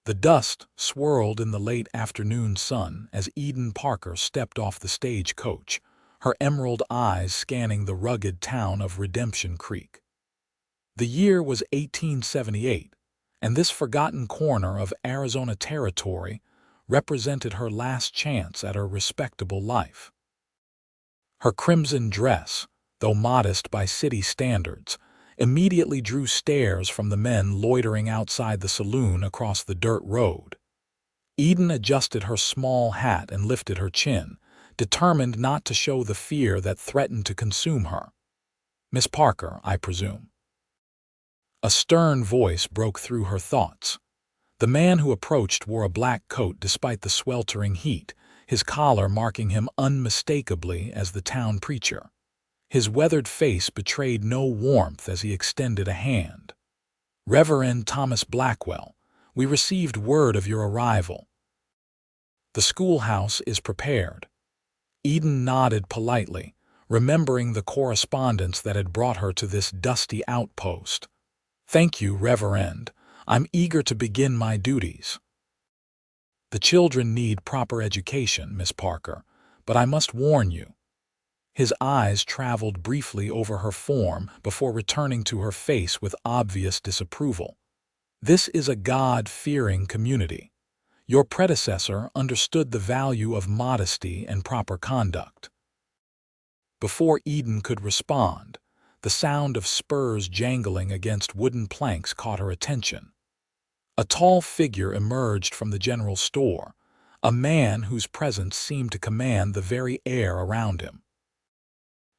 The dust swirled in the late afternoon sun as Eden Parker stepped off the stagecoach, her emerald eyes scanning the rugged town of Redemption Creek. The year was 1878, and this forgotten corner of Arizona territory represented her last chance at a respectable life. Her crimson dress, though modest by city standards, immediately drew stares from the men loitering outside the saloon across the dirt road. Eden adjusted her small hat and lifted her chin, determined not to show the fear that threatened to consume her. "Miss Parker, I presume." A stern voice broke through her thoughts. The man who approached wore a black coat despite the sweltering heat, his collar marking him unmistakably as the town preacher. His weathered face betrayed no warmth as he extended a hand. "Reverend Thomas Blackwell, we received word of your arrival. The schoolhouse is prepared." Eden nodded politely, remembering the correspondence that had brought her to this dusty outpost. "Thank you, Reverend. I'm eager to begin my duties." "The children need proper education, Miss Parker, but I must warn you." His eyes traveled briefly over her form before returning to her face with obvious disapproval. "This is a God-fearing community. Your predecessor understood the value of modesty and proper conduct." Before Eden could respond, the sound of spurs jangling against wooden planks caught her attention. A tall figure emerged from the general store, a man whose presence seemed to command the very air around him.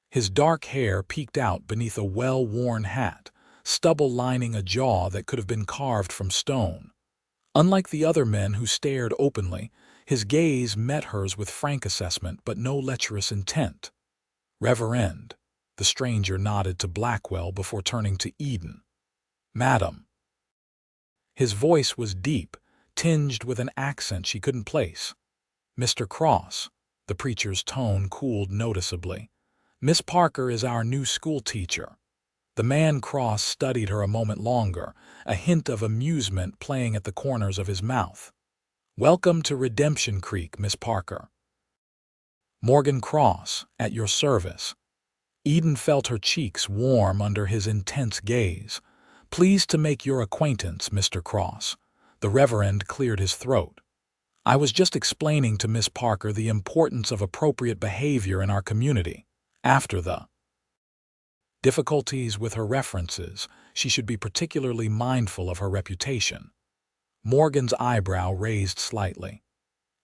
His dark hair peeked out beneath a well-worn hat, stubble lining a jaw that could have been carved from stone. Unlike the other men who stared openly, his gaze met hers with frank assessment but no lecherous intent. "Reverend," the stranger nodded to Blackwell before turning to Eden. "Madam." His voice was deep, tinged with an accent she couldn't place. "Mr. Cross," the preacher's tone cooled noticeably. "Miss Parker is our new schoolteacher." The man Cross studied her a moment longer, a hint of amusement playing at the corners of his mouth. "Welcome to Redemption Creek, Miss Parker." "Morgan Cross, at your service." Eden felt her cheeks warm under his intense gaze. "Pleased to make your acquaintance, Mr. Cross." The Reverend cleared his throat. "I was just explaining to Miss Parker the importance of appropriate behavior in our community. After the difficulties with her references, she should be particularly mindful of her reputation." Morgan's eyebrow raised slightly.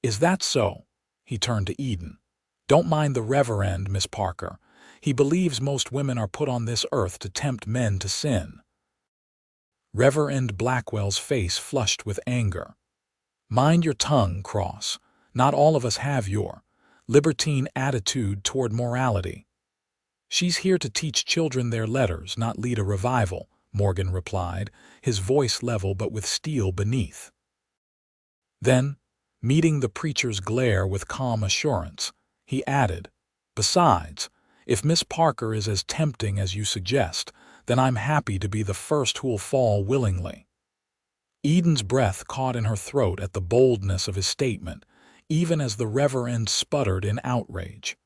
"Is that so?" He turned to Eden. "Don't mind the Reverend, Miss Parker. He believes most women are put on this earth to tempt men to sin." Reverend Blackwell's face flushed with anger. "Mind your tongue, Cross. Not all of us have your libertine attitude toward morality." "She's here to teach children their letters, not lead a revival," Morgan replied, his voice level but with steel beneath. Then, meeting the preacher's glare with calm assurance, he added, "Besides, if Miss Parker is as tempting as you suggest, then I'm happy to be the first who'll fall willingly." Eden's breath caught in her throat at the boldness of his statement, even as the Reverend sputtered in outrage.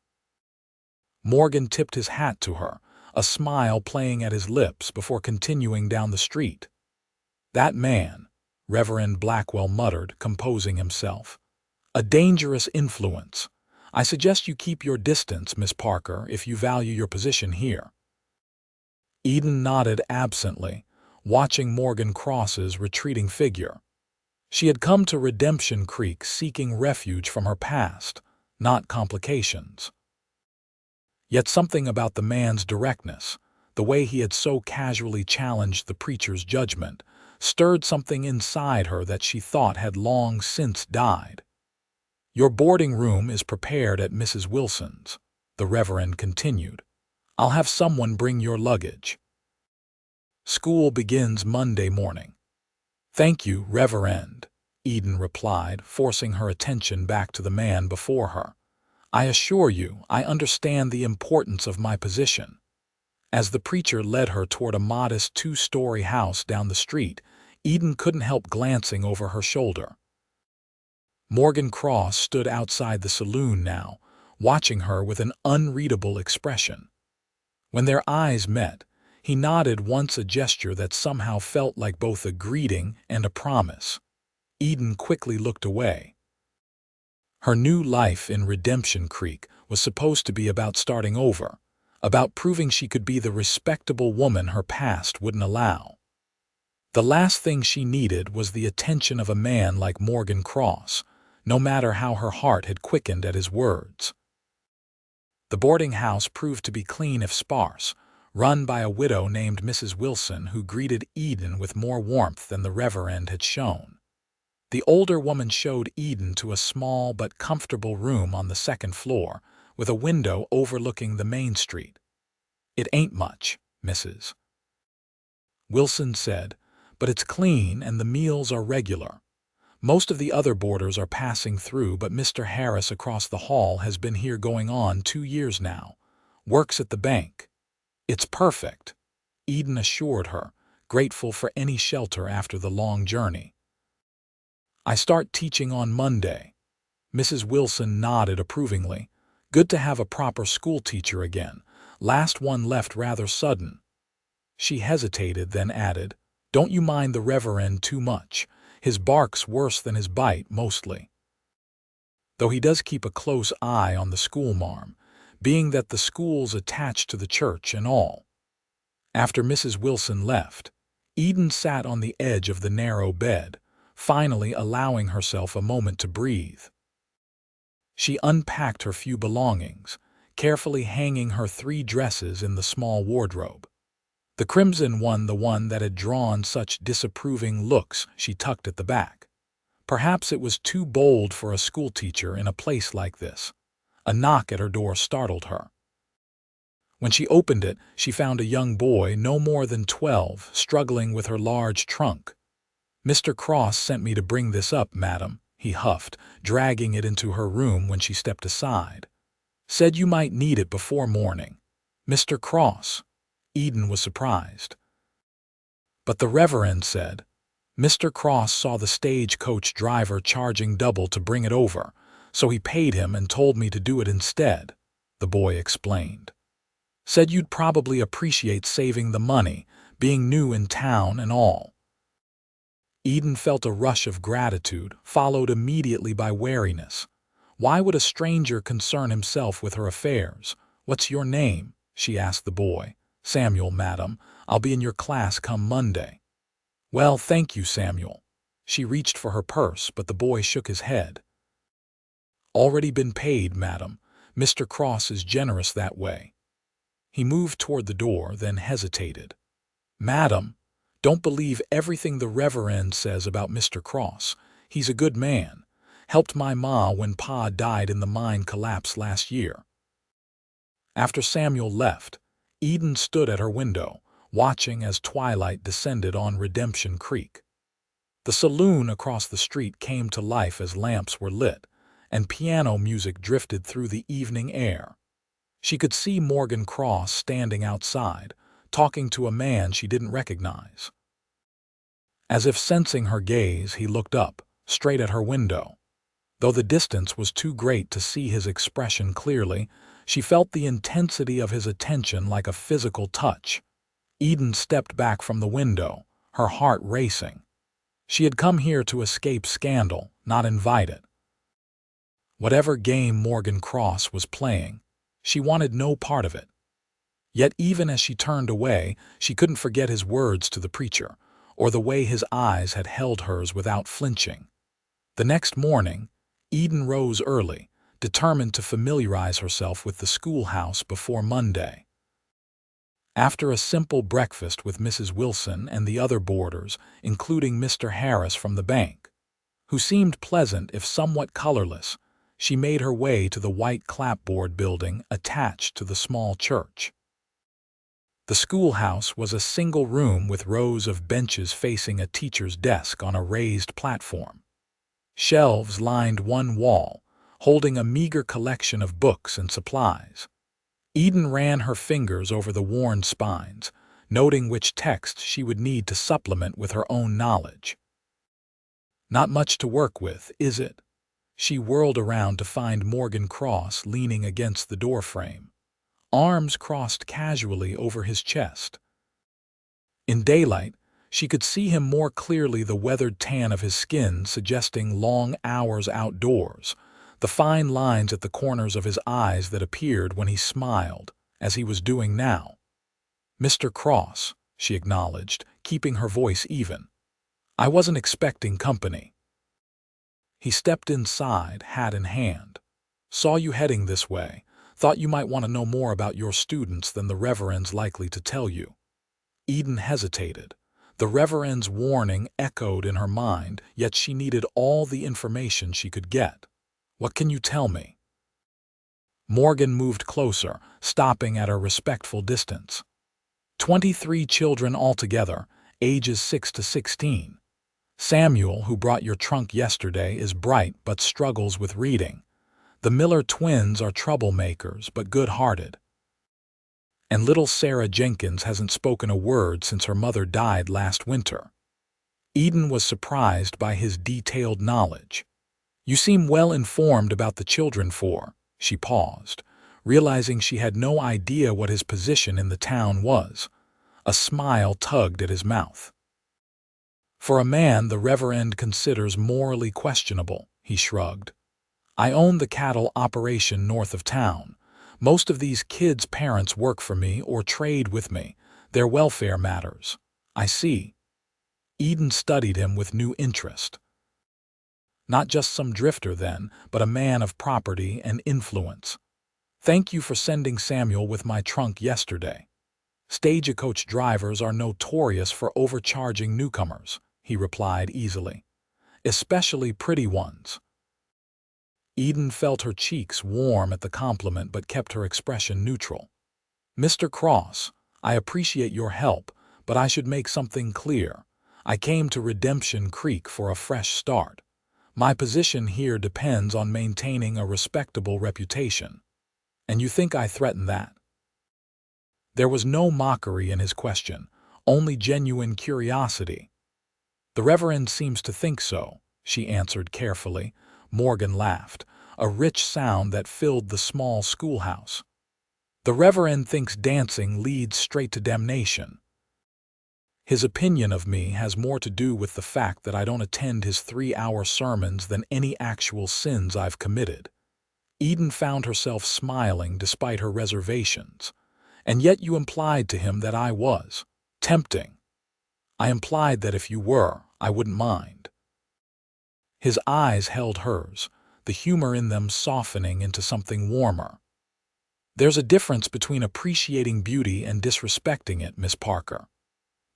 Morgan tipped his hat to her, a smile playing at his lips before continuing down the street. "That man," Reverend Blackwell muttered, composing himself. "A dangerous influence. I suggest you keep your distance, Miss Parker, if you value your position here." Eden nodded absently, watching Morgan Cross's retreating figure. She had come to Redemption Creek seeking refuge from her past, not complications. Yet something about the man's directness, the way he had so casually challenged the preacher's judgment, stirred something inside her that she thought had long since died. "Your boarding room is prepared at Mrs. Wilson's," the Reverend continued. "I'll have someone bring your luggage. School begins Monday morning." "Thank you, Reverend," Eden replied, forcing her attention back to the man before her. "I assure you, I understand the importance of my position." As the preacher led her toward a modest two-story house down the street, Eden couldn't help glancing over her shoulder. Morgan Cross stood outside the saloon now, watching her with an unreadable expression. When their eyes met, he nodded once, a gesture that somehow felt like both a greeting and a promise. Eden quickly looked away. Her new life in Redemption Creek was supposed to be about starting over, about proving she could be the respectable woman her past wouldn't allow. The last thing she needed was the attention of a man like Morgan Cross, no matter how her heart had quickened at his words. The boarding house proved to be clean if sparse, run by a widow named Mrs. Wilson, who greeted Eden with more warmth than the Reverend had shown. The older woman showed Eden to a small but comfortable room on the second floor, with a window overlooking the main street. "It ain't much, Mrs. Wilson said, but it's clean and the meals are regular. Most of the other boarders are passing through, but Mr. Harris across the hall has been here going on 2 years now. Works at the bank. It's perfect," Eden assured her, grateful for any shelter after the long journey. "I start teaching on Monday." Mrs. Wilson nodded approvingly. "Good to have a proper school teacher again. Last one left rather sudden." She hesitated, then added, "Don't you mind the Reverend too much? His bark's worse than his bite, mostly. Though he does keep a close eye on the schoolmarm, being that the school's attached to the church and all." After Mrs. Wilson left, Eden sat on the edge of the narrow bed, finally allowing herself a moment to breathe. She unpacked her few belongings, carefully hanging her 3 dresses in the small wardrobe. The crimson one, the one that had drawn such disapproving looks, she tucked at the back. Perhaps it was too bold for a schoolteacher in a place like this. A knock at her door startled her. When she opened it, she found a young boy no more than 12, struggling with her large trunk. "Mr. Cross sent me to bring this up, madam," he huffed, dragging it into her room when she stepped aside. "Said you might need it before morning." "Mr. Cross?" Eden was surprised. "But the Reverend said." "Mr. Cross saw the stagecoach driver charging double to bring it over, so he paid him and told me to do it instead," the boy explained. "Said you'd probably appreciate saving the money, being new in town and all." Eden felt a rush of gratitude, followed immediately by wariness. Why would a stranger concern himself with her affairs? "What's your name?" she asked the boy. "Samuel, madam. I'll be in your class come Monday." "Well, thank you, Samuel." She reached for her purse, but the boy shook his head. "Already been paid, madam. Mr. Cross is generous that way." He moved toward the door, then hesitated. "Madam, don't believe everything the Reverend says about Mr. Cross. He's a good man. Helped my ma when Pa died in the mine collapse last year." After Samuel left, Eden stood at her window, watching as twilight descended on Redemption Creek. The saloon across the street came to life as lamps were lit, and piano music drifted through the evening air. She could see Morgan Cross standing outside, talking to a man she didn't recognize. As if sensing her gaze, he looked up, straight at her window. Though the distance was too great to see his expression clearly, she felt the intensity of his attention like a physical touch. Eden stepped back from the window, her heart racing. She had come here to escape scandal, not invite it. Whatever game Morgan Cross was playing, she wanted no part of it. Yet even as she turned away, she couldn't forget his words to the preacher, or the way his eyes had held hers without flinching. The next morning, Eden rose early, determined to familiarize herself with the schoolhouse before Monday. After a simple breakfast with Mrs. Wilson and the other boarders, including Mr. Harris from the bank, who seemed pleasant if somewhat colorless, she made her way to the white clapboard building attached to the small church. The schoolhouse was a single room with rows of benches facing a teacher's desk on a raised platform. Shelves lined one wall, holding a meager collection of books and supplies. Eden ran her fingers over the worn spines, noting which text she would need to supplement with her own knowledge. "Not much to work with, is it?" She whirled around to find Morgan Cross leaning against the doorframe, arms crossed casually over his chest. In daylight, she could see him more clearly, the weathered tan of his skin suggesting long hours outdoors, the fine lines at the corners of his eyes that appeared when he smiled, as he was doing now. "Mr. Cross," she acknowledged, keeping her voice even. "I wasn't expecting company." He stepped inside, hat in hand. "Saw you heading this way. Thought you might want to know more about your students than the Reverend's likely to tell you." Eden hesitated. The Reverend's warning echoed in her mind, yet she needed all the information she could get. "What can you tell me?" Morgan moved closer, stopping at a respectful distance. 23 children altogether, ages 6 to 16. Samuel, who brought your trunk yesterday, is bright but struggles with reading. The Miller twins are troublemakers but good-hearted. And little Sarah Jenkins hasn't spoken a word since her mother died last winter. Eden was surprised by his detailed knowledge. "You seem well informed about the children she paused, realizing she had no idea what his position in the town was. A smile tugged at his mouth. "For a man the Reverend considers morally questionable," he shrugged. "I own the cattle operation north of town. Most of these kids' parents work for me or trade with me. Their welfare matters." "I see." Eden studied him with new interest. "Not just some drifter, then, but a man of property and influence. Thank you for sending Samuel with my trunk yesterday. Stagecoach drivers are notorious for overcharging newcomers," he replied easily. "Especially pretty ones." Eden felt her cheeks warm at the compliment but kept her expression neutral. "Mr. Cross, I appreciate your help, but I should make something clear. I came to Redemption Creek for a fresh start. My position here depends on maintaining a respectable reputation. And you think I threaten that?" There was no mockery in his question, only genuine curiosity. "The Reverend seems to think so," she answered carefully. Morgan laughed, a rich sound that filled the small schoolhouse. "The Reverend thinks dancing leads straight to damnation. His opinion of me has more to do with the fact that I don't attend his 3-hour sermons than any actual sins I've committed." Eden found herself smiling despite her reservations. "And yet you implied to him that I was. Tempting." "I implied that if you were, I wouldn't mind." His eyes held hers, the humor in them softening into something warmer. "There's a difference between appreciating beauty and disrespecting it, Miss Parker."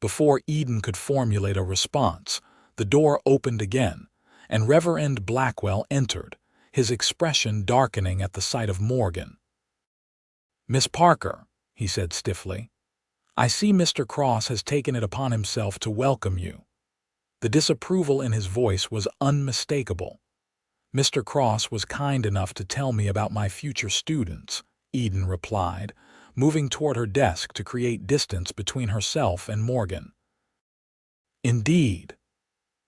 Before Eden could formulate a response, the door opened again, and Reverend Blackwell entered, his expression darkening at the sight of Morgan. "Miss Parker," he said stiffly, "I see Mr. Cross has taken it upon himself to welcome you." The disapproval in his voice was unmistakable. "Mr. Cross was kind enough to tell me about my future students," Eden replied, moving toward her desk to create distance between herself and Morgan. "Indeed."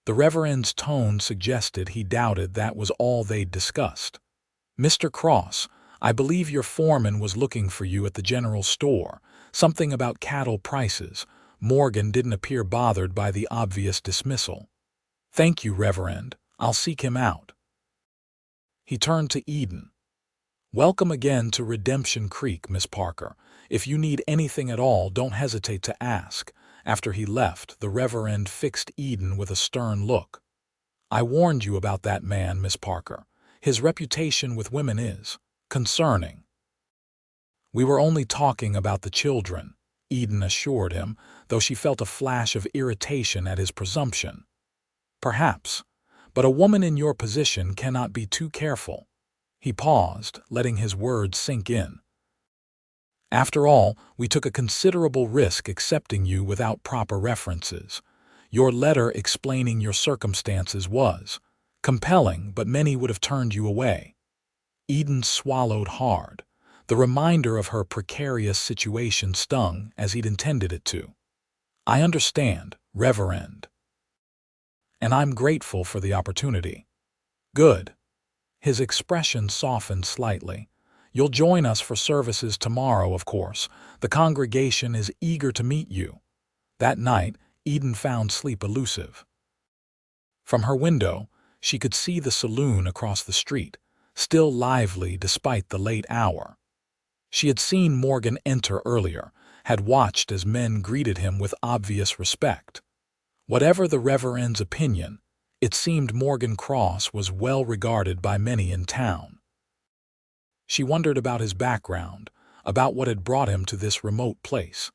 The Reverend's tone suggested he doubted that was all they'd discussed. "Mr. Cross, I believe your foreman was looking for you at the general store. Something about cattle prices." Morgan didn't appear bothered by the obvious dismissal. "Thank you, Reverend. I'll seek him out." He turned to Eden. "Welcome again to Redemption Creek, Miss Parker. If you need anything at all, don't hesitate to ask." After he left, the Reverend fixed Eden with a stern look. "I warned you about that man, Miss Parker. His reputation with women is concerning." "We were only talking about the children," Eden assured him, though she felt a flash of irritation at his presumption. "Perhaps, but a woman in your position cannot be too careful." He paused, letting his words sink in. "After all, we took a considerable risk accepting you without proper references. Your letter explaining your circumstances was compelling, but many would have turned you away." Eden swallowed hard. The reminder of her precarious situation stung as he'd intended it to. "I understand, Reverend, and I'm grateful for the opportunity." "Good." His expression softened slightly. "You'll join us for services tomorrow, of course. The congregation is eager to meet you." That night, Eden found sleep elusive. From her window, she could see the saloon across the street, still lively despite the late hour. She had seen Morgan enter earlier, had watched as men greeted him with obvious respect. Whatever the Reverend's opinion, it seemed Morgan Cross was well regarded by many in town. She wondered about his background, about what had brought him to this remote place.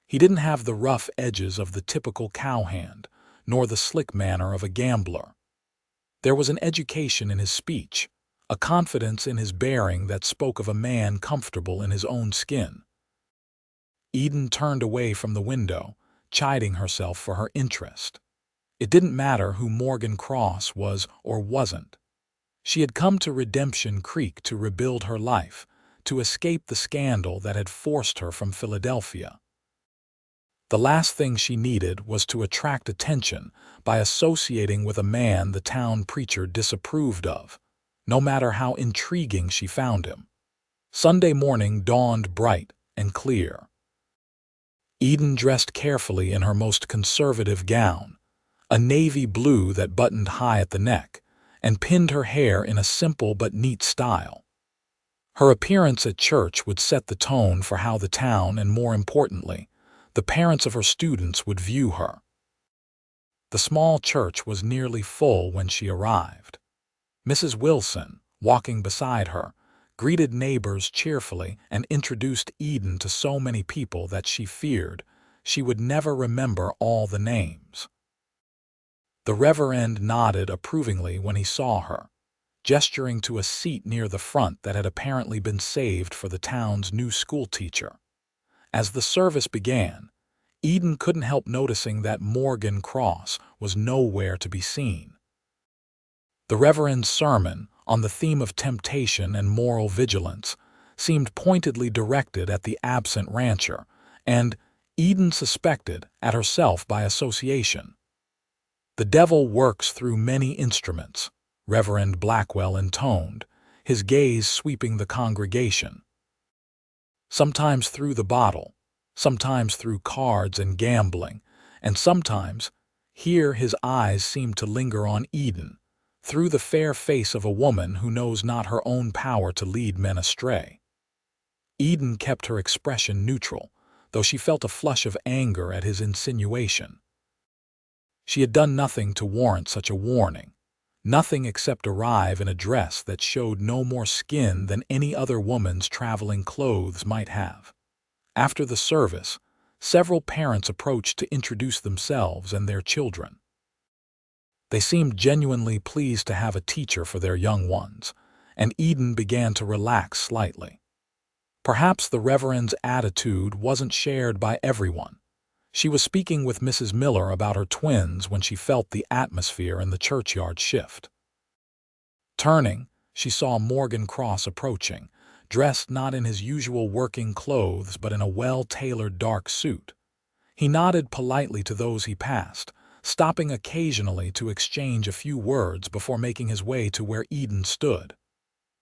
He didn't have the rough edges of the typical cowhand, nor the slick manner of a gambler. There was an education in his speech, a confidence in his bearing that spoke of a man comfortable in his own skin. Eden turned away from the window, chiding herself for her interest. It didn't matter who Morgan Cross was or wasn't. She had come to Redemption Creek to rebuild her life, to escape the scandal that had forced her from Philadelphia. The last thing she needed was to attract attention by associating with a man the town preacher disapproved of, no matter how intriguing she found him. Sunday morning dawned bright and clear. Eden dressed carefully in her most conservative gown, a navy blue that buttoned high at the neck, and pinned her hair in a simple but neat style. Her appearance at church would set the tone for how the town, and more importantly, the parents of her students would view her. The small church was nearly full when she arrived. Mrs. Wilson, walking beside her, greeted neighbors cheerfully and introduced Eden to so many people that she feared she would never remember all the names. The Reverend nodded approvingly when he saw her, gesturing to a seat near the front that had apparently been saved for the town's new schoolteacher. As the service began, Eden couldn't help noticing that Morgan Cross was nowhere to be seen. The Reverend's sermon, on the theme of temptation and moral vigilance, seemed pointedly directed at the absent rancher, and, Eden suspected, at herself by association. "The devil works through many instruments," Reverend Blackwell intoned, his gaze sweeping the congregation. "Sometimes through the bottle, sometimes through cards and gambling, and sometimes," here his eyes seemed to linger on Eden, "through the fair face of a woman who knows not her own power to lead men astray." Eden kept her expression neutral, though she felt a flush of anger at his insinuation. She had done nothing to warrant such a warning, nothing except arrive in a dress that showed no more skin than any other woman's traveling clothes might have. After the service, several parents approached to introduce themselves and their children. They seemed genuinely pleased to have a teacher for their young ones, and Eden began to relax slightly. Perhaps the Reverend's attitude wasn't shared by everyone. She was speaking with Mrs. Miller about her twins when she felt the atmosphere in the churchyard shift. Turning, she saw Morgan Cross approaching, dressed not in his usual working clothes but in a well-tailored dark suit. He nodded politely to those he passed, stopping occasionally to exchange a few words before making his way to where Eden stood.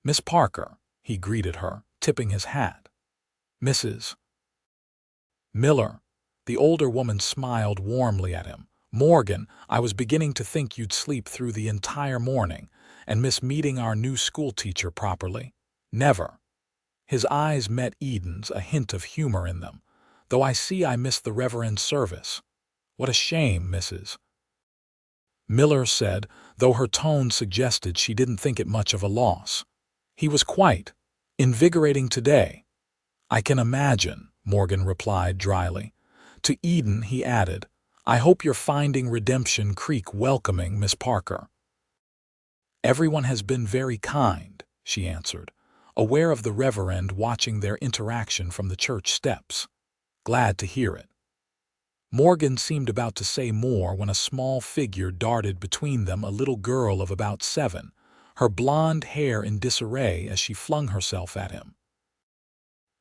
"Miss Parker," he greeted her, tipping his hat. "Mrs. Miller." The older woman smiled warmly at him. "Morgan, I was beginning to think you'd sleep through the entire morning and miss meeting our new schoolteacher properly." "Never." His eyes met Eden's, a hint of humor in them. "Though I see I missed the Reverend's service." "What a shame, Mrs. Miller said, though her tone suggested she didn't think it much of a loss. "He was quite invigorating today." "I can imagine," Morgan replied dryly. To Eden he added, "I hope you're finding Redemption Creek welcoming, Miss Parker." "Everyone has been very kind," she answered, aware of the Reverend watching their interaction from the church steps. "Glad to hear it." Morgan seemed about to say more when a small figure darted between them, a little girl of about 7, her blonde hair in disarray as she flung herself at him.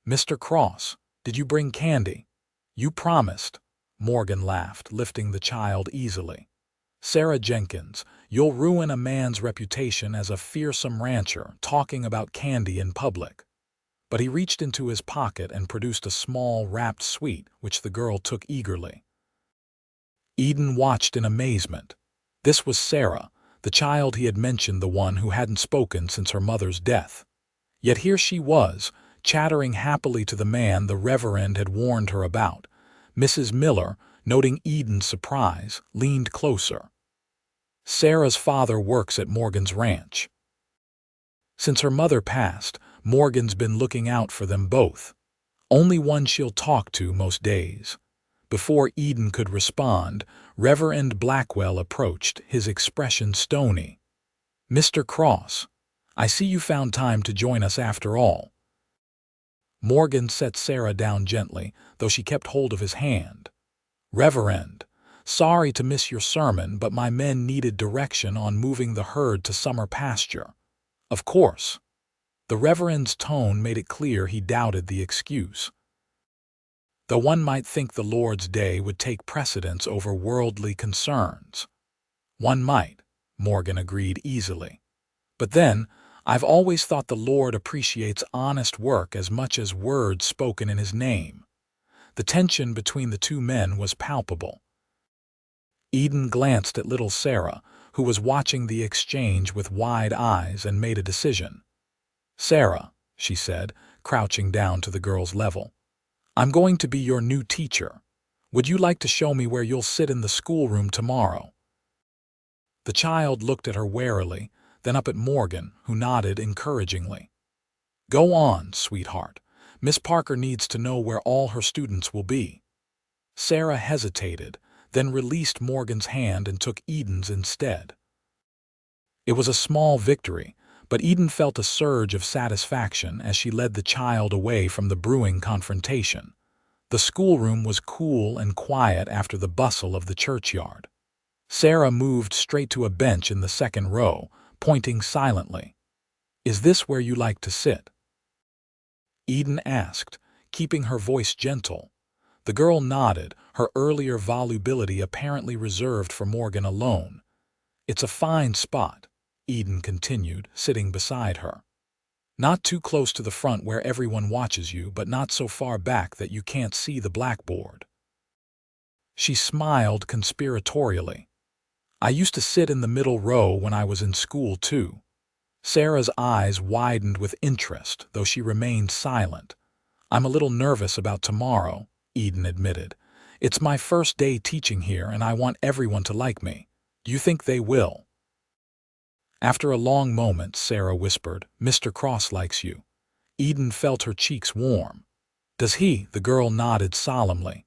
"Mr. Cross, did you bring candy?" "You promised." Morgan laughed, lifting the child easily. "Sarah Jenkins, you'll ruin a man's reputation as a fearsome rancher talking about candy in public." But he reached into his pocket and produced a small wrapped sweet, which the girl took eagerly. Eden watched in amazement. This was Sarah, the child he had mentioned, the one who hadn't spoken since her mother's death. Yet here she was, chattering happily to the man the Reverend had warned her about. Mrs. Miller, noting Eden's surprise, leaned closer. "Sarah's father works at Morgan's ranch. Since her mother passed, Morgan's been looking out for them both. Only one she'll talk to most days." Before Eden could respond, Reverend Blackwell approached, his expression stony. "Mr. Cross, I see you found time to join us after all." Morgan set Sarah down gently, though she kept hold of his hand. "Reverend, sorry to miss your sermon, but my men needed direction on moving the herd to summer pasture." "Of course." The Reverend's tone made it clear he doubted the excuse. "Though one might think the Lord's day would take precedence over worldly concerns." "One might," Morgan agreed easily. "But then, I've always thought the Lord appreciates honest work as much as words spoken in His name." The tension between the two men was palpable. Eden glanced at little Sarah, who was watching the exchange with wide eyes, and made a decision. "Sarah," she said, crouching down to the girl's level, "I'm going to be your new teacher. Would you like to show me where you'll sit in the schoolroom tomorrow?" The child looked at her warily, then up at Morgan, who nodded encouragingly. "Go on, sweetheart. Miss Parker needs to know where all her students will be." Sarah hesitated, then released Morgan's hand and took Eden's instead. It was a small victory, but Eden felt a surge of satisfaction as she led the child away from the brewing confrontation. The schoolroom was cool and quiet after the bustle of the churchyard. Sarah moved straight to a bench in the second row, pointing silently. "Is this where you like to sit?" Eden asked, keeping her voice gentle. The girl nodded, her earlier volubility apparently reserved for Morgan alone. "It's a fine spot," Eden continued, sitting beside her. "Not too close to the front where everyone watches you, but not so far back that you can't see the blackboard." She smiled conspiratorially. "I used to sit in the middle row when I was in school, too." Sarah's eyes widened with interest, though she remained silent. "I'm a little nervous about tomorrow," Eden admitted. "It's my first day teaching here, and I want everyone to like me. Do you think they will?" After a long moment, Sarah whispered, "Mr. Cross likes you." Eden felt her cheeks warm. "Does he?" The girl nodded solemnly.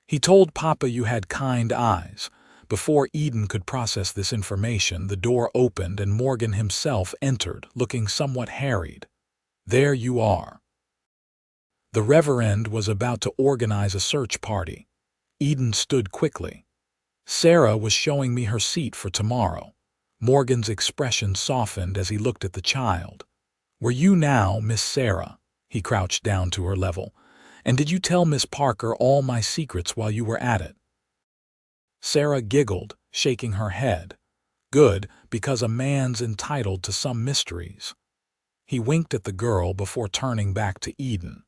"He told Papa you had kind eyes." Before Eden could process this information, the door opened and Morgan himself entered, looking somewhat harried. "There you are." The Reverend was about to organize a search party. Eden stood quickly. "Sarah was showing me her seat for tomorrow." Morgan's expression softened as he looked at the child. "Were you now, Miss Sarah?" He crouched down to her level. "And did you tell Miss Parker all my secrets while you were at it?" Sarah giggled, shaking her head. "Good, because a man's entitled to some mysteries." He winked at the girl before turning back to Eden.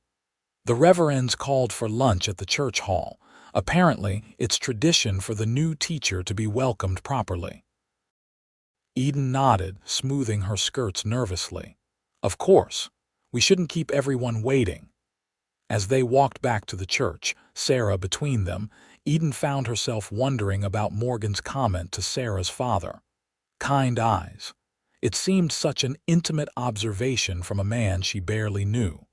"The Reverends called for lunch at the church hall. Apparently, it's tradition for the new teacher to be welcomed properly." Eden nodded, smoothing her skirts nervously. "Of course. We shouldn't keep everyone waiting." As they walked back to the church, Sarah between them, Eden found herself wondering about Morgan's comment to Sarah's father. Kind eyes. It seemed such an intimate observation from a man she barely knew.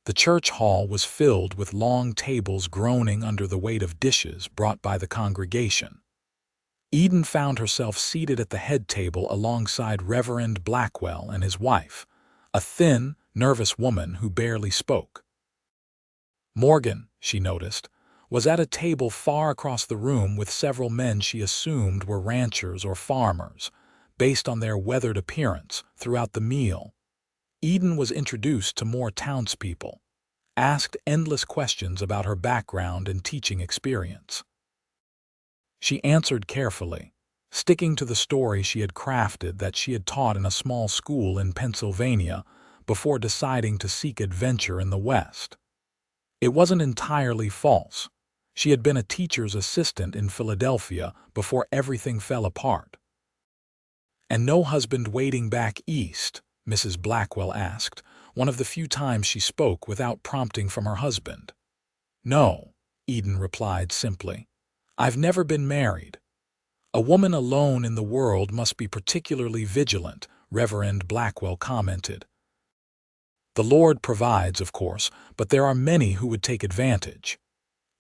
The church hall was filled with long tables groaning under the weight of dishes brought by the congregation. Eden found herself seated at the head table alongside Reverend Blackwell and his wife, a thin, nervous woman who barely spoke. Morgan, she noticed, was at a table far across the room with several men she assumed were ranchers or farmers, based on their weathered appearance throughout the meal. Eden was introduced to more townspeople, asked endless questions about her background and teaching experience. She answered carefully, sticking to the story she had crafted that she had taught in a small school in Pennsylvania before deciding to seek adventure in the West. It wasn't entirely false. She had been a teacher's assistant in Philadelphia before everything fell apart. "And no husband waiting back east?" Mrs. Blackwell asked, one of the few times she spoke without prompting from her husband. "No," Eden replied simply. "I've never been married." "A woman alone in the world must be particularly vigilant," Reverend Blackwell commented. "The Lord provides, of course, but there are many who would take advantage."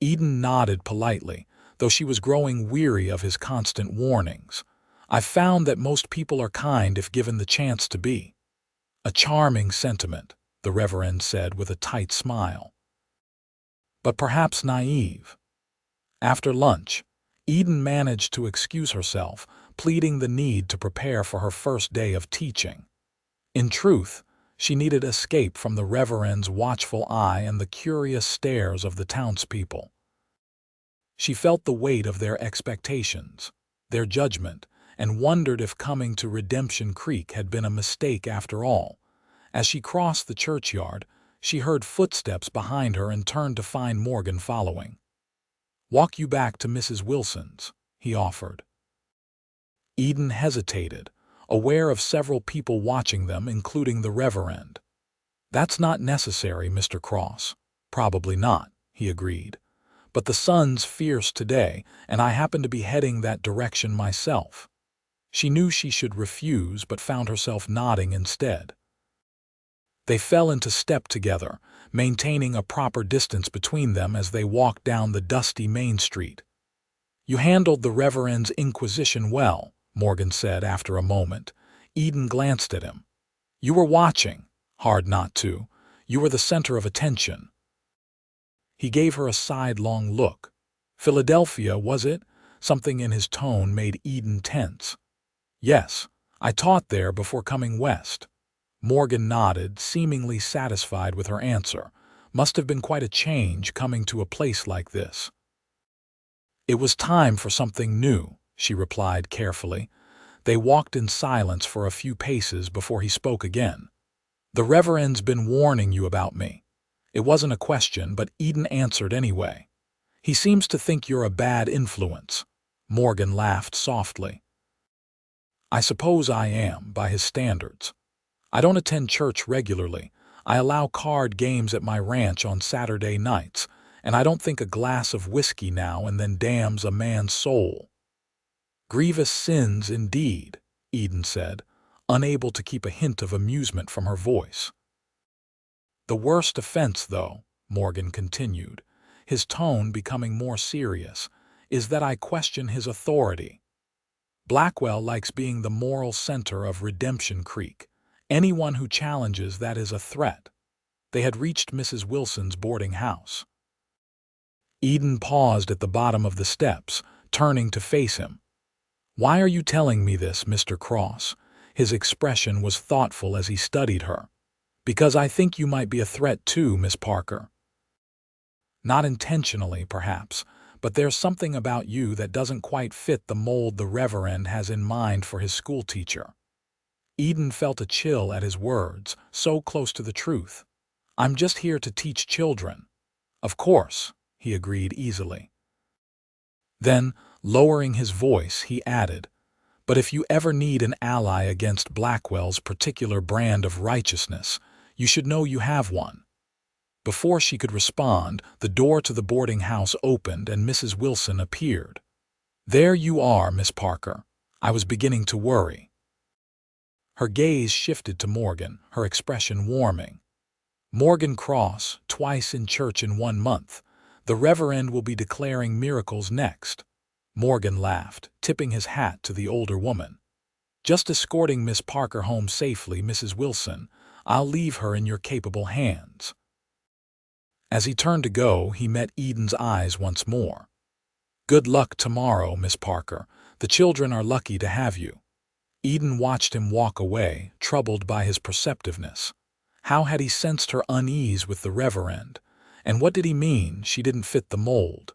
Eden nodded politely, though she was growing weary of his constant warnings. "I've found that most people are kind if given the chance to be." "A charming sentiment," the Reverend said with a tight smile. "But perhaps naive." After lunch, Eden managed to excuse herself, pleading the need to prepare for her first day of teaching. In truth, she needed escape from the Reverend's watchful eye and the curious stares of the townspeople. She felt the weight of their expectations, their judgment, and wondered if coming to Redemption Creek had been a mistake after all. As she crossed the churchyard, she heard footsteps behind her and turned to find Morgan following. "Walk you back to Mrs. Wilson's," he offered. Eden hesitated, aware of several people watching them, including the Reverend. "That's not necessary, Mr. Cross." "Probably not," he agreed. "But the sun's fierce today, and I happen to be heading that direction myself." She knew she should refuse, but found herself nodding instead. They fell into step together, maintaining a proper distance between them as they walked down the dusty Main Street. "You handled the Reverend's inquisition well," Morgan said after a moment. Eden glanced at him. "You were watching. Hard not to. You were the center of attention." He gave her a sidelong look. "Philadelphia, was it?" Something in his tone made Eden tense. "Yes, I taught there before coming west." Morgan nodded, seemingly satisfied with her answer. Must have been quite a change coming to a place like this. "It was time for something new," she replied carefully. They walked in silence for a few paces before he spoke again. "The Reverend's been warning you about me." It wasn't a question, but Eden answered anyway. "He seems to think you're a bad influence." Morgan laughed softly. "I suppose I am, by his standards. I don't attend church regularly. I allow card games at my ranch on Saturday nights, and I don't think a glass of whiskey now and then damns a man's soul." "Grievous sins indeed," Eden said, unable to keep a hint of amusement from her voice. "The worst offense, though," Morgan continued, his tone becoming more serious, "is that I question his authority. Blackwell likes being the moral center of Redemption Creek. Anyone who challenges that is a threat." They had reached Mrs. Wilson's boarding house. Eden paused at the bottom of the steps, turning to face him. "Why are you telling me this, Mr. Cross?" His expression was thoughtful as he studied her. "Because I think you might be a threat too, Miss Parker. Not intentionally, perhaps, but there's something about you that doesn't quite fit the mold the Reverend has in mind for his schoolteacher." Eden felt a chill at his words, so close to the truth. "I'm just here to teach children." "Of course," he agreed easily. Then, lowering his voice, he added, "But if you ever need an ally against Blackwell's particular brand of righteousness, you should know you have one." Before she could respond, the door to the boarding house opened and Mrs. Wilson appeared. "There you are, Miss Parker. I was beginning to worry." Her gaze shifted to Morgan, her expression warming. "Morgan Cross, twice in church in 1 month. The Reverend will be declaring miracles next." Morgan laughed, tipping his hat to the older woman. "Just escorting Miss Parker home safely, Mrs. Wilson. I'll leave her in your capable hands." As he turned to go, he met Eden's eyes once more. "Good luck tomorrow, Miss Parker. The children are lucky to have you." Eden watched him walk away, troubled by his perceptiveness. How had he sensed her unease with the reverend? And what did he mean she didn't fit the mold?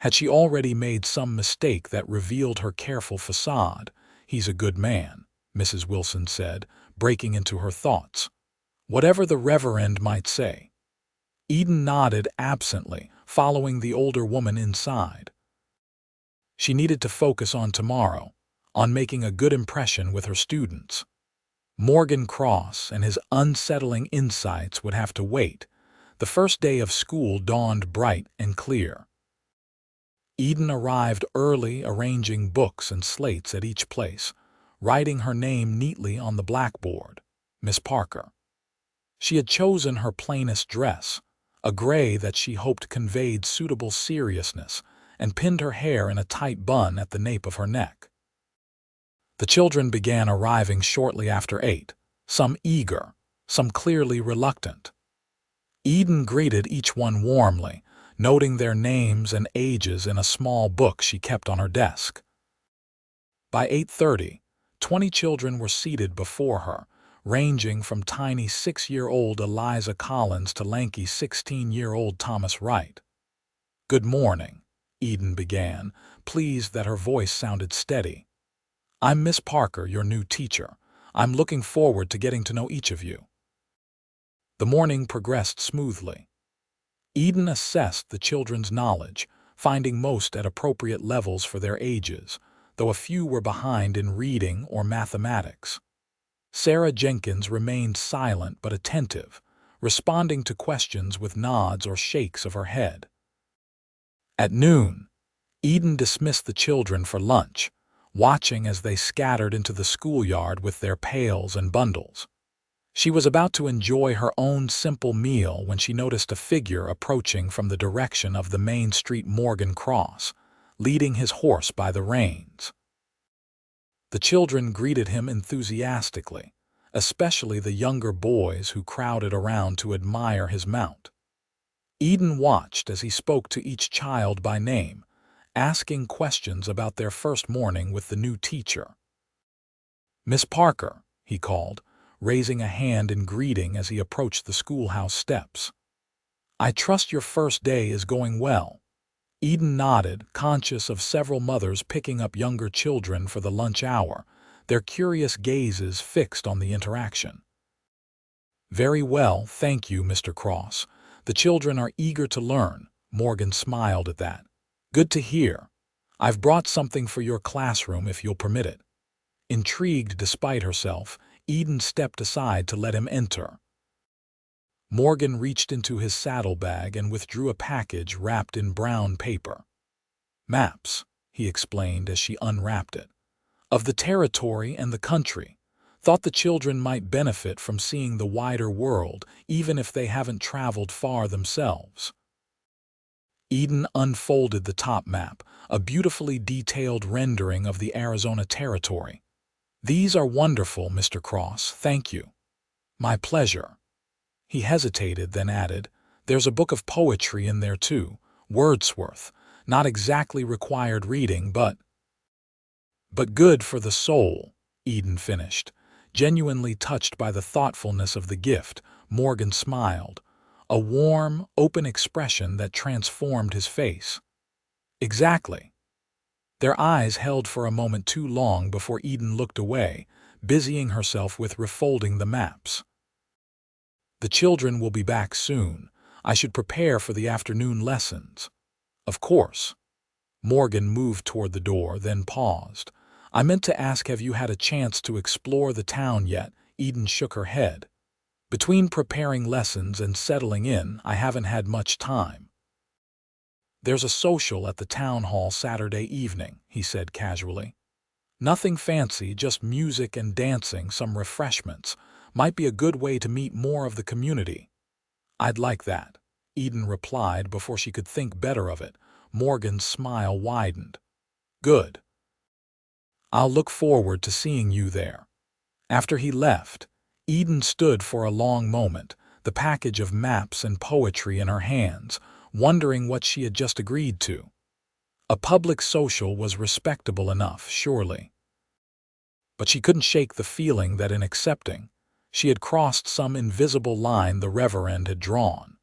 Had she already made some mistake that revealed her careful facade? "He's a good man," Mrs. Wilson said, breaking into her thoughts. "Whatever the reverend might say." Eden nodded absently, following the older woman inside. She needed to focus on tomorrow, on making a good impression with her students. Morgan Cross and his unsettling insights would have to wait. The first day of school dawned bright and clear. Eden arrived early, arranging books and slates at each place, writing her name neatly on the blackboard, Miss Parker. She had chosen her plainest dress, a gray that she hoped conveyed suitable seriousness, and pinned her hair in a tight bun at the nape of her neck. The children began arriving shortly after 8, some eager, some clearly reluctant. Eden greeted each one warmly, noting their names and ages in a small book she kept on her desk. By 8:30, 20 children were seated before her, ranging from tiny 6-year-old Eliza Collins to lanky 16-year-old Thomas Wright. "Good morning," Eden began, pleased that her voice sounded steady. "I'm Miss Parker, your new teacher. I'm looking forward to getting to know each of you." The morning progressed smoothly. Eden assessed the children's knowledge, finding most at appropriate levels for their ages, though a few were behind in reading or mathematics. Sarah Jenkins remained silent but attentive, responding to questions with nods or shakes of her head. At noon, Eden dismissed the children for lunch, watching as they scattered into the schoolyard with their pails and bundles. She was about to enjoy her own simple meal when she noticed a figure approaching from the direction of the Main Street Morgan Cross, leading his horse by the reins. The children greeted him enthusiastically, especially the younger boys who crowded around to admire his mount. Eden watched as he spoke to each child by name, asking questions about their first morning with the new teacher. "Miss Parker," he called, raising a hand in greeting as he approached the schoolhouse steps. "I trust your first day is going well." Eden nodded, conscious of several mothers picking up younger children for the lunch hour, their curious gazes fixed on the interaction. "Very well, thank you, Mr. Cross. The children are eager to learn." Morgan smiled at that. "Good to hear. I've brought something for your classroom if you'll permit it." Intrigued despite herself, Eden stepped aside to let him enter. Morgan reached into his saddlebag and withdrew a package wrapped in brown paper. "Maps," he explained as she unwrapped it, "of the territory and the country. Thought the children might benefit from seeing the wider world, even if they haven't traveled far themselves." Eden unfolded the top map, a beautifully detailed rendering of the Arizona territory. "These are wonderful, Mr. Cross, thank you." "My pleasure." He hesitated, then added, "There's a book of poetry in there too, Wordsworth. Not exactly required reading, but good for the soul," Eden finished. Genuinely touched by the thoughtfulness of the gift, Morgan smiled, a warm, open expression that transformed his face. "Exactly." Their eyes held for a moment too long before Eden looked away, busying herself with refolding the maps. "The children will be back soon. I should prepare for the afternoon lessons." "Of course." Morgan moved toward the door, then paused. "I meant to ask, have you had a chance to explore the town yet?" Eden shook her head. "Between preparing lessons and settling in, I haven't had much time." "There's a social at the town hall Saturday evening," he said casually. "Nothing fancy, just music and dancing, some refreshments. Might be a good way to meet more of the community." "I'd like that," Eden replied before she could think better of it. Morgan's smile widened. "Good. I'll look forward to seeing you there." After he left, Eden stood for a long moment, the package of maps and poetry in her hands, wondering what she had just agreed to. A public social was respectable enough, surely. But she couldn't shake the feeling that in accepting, She had crossed some invisible line the Reverend had drawn.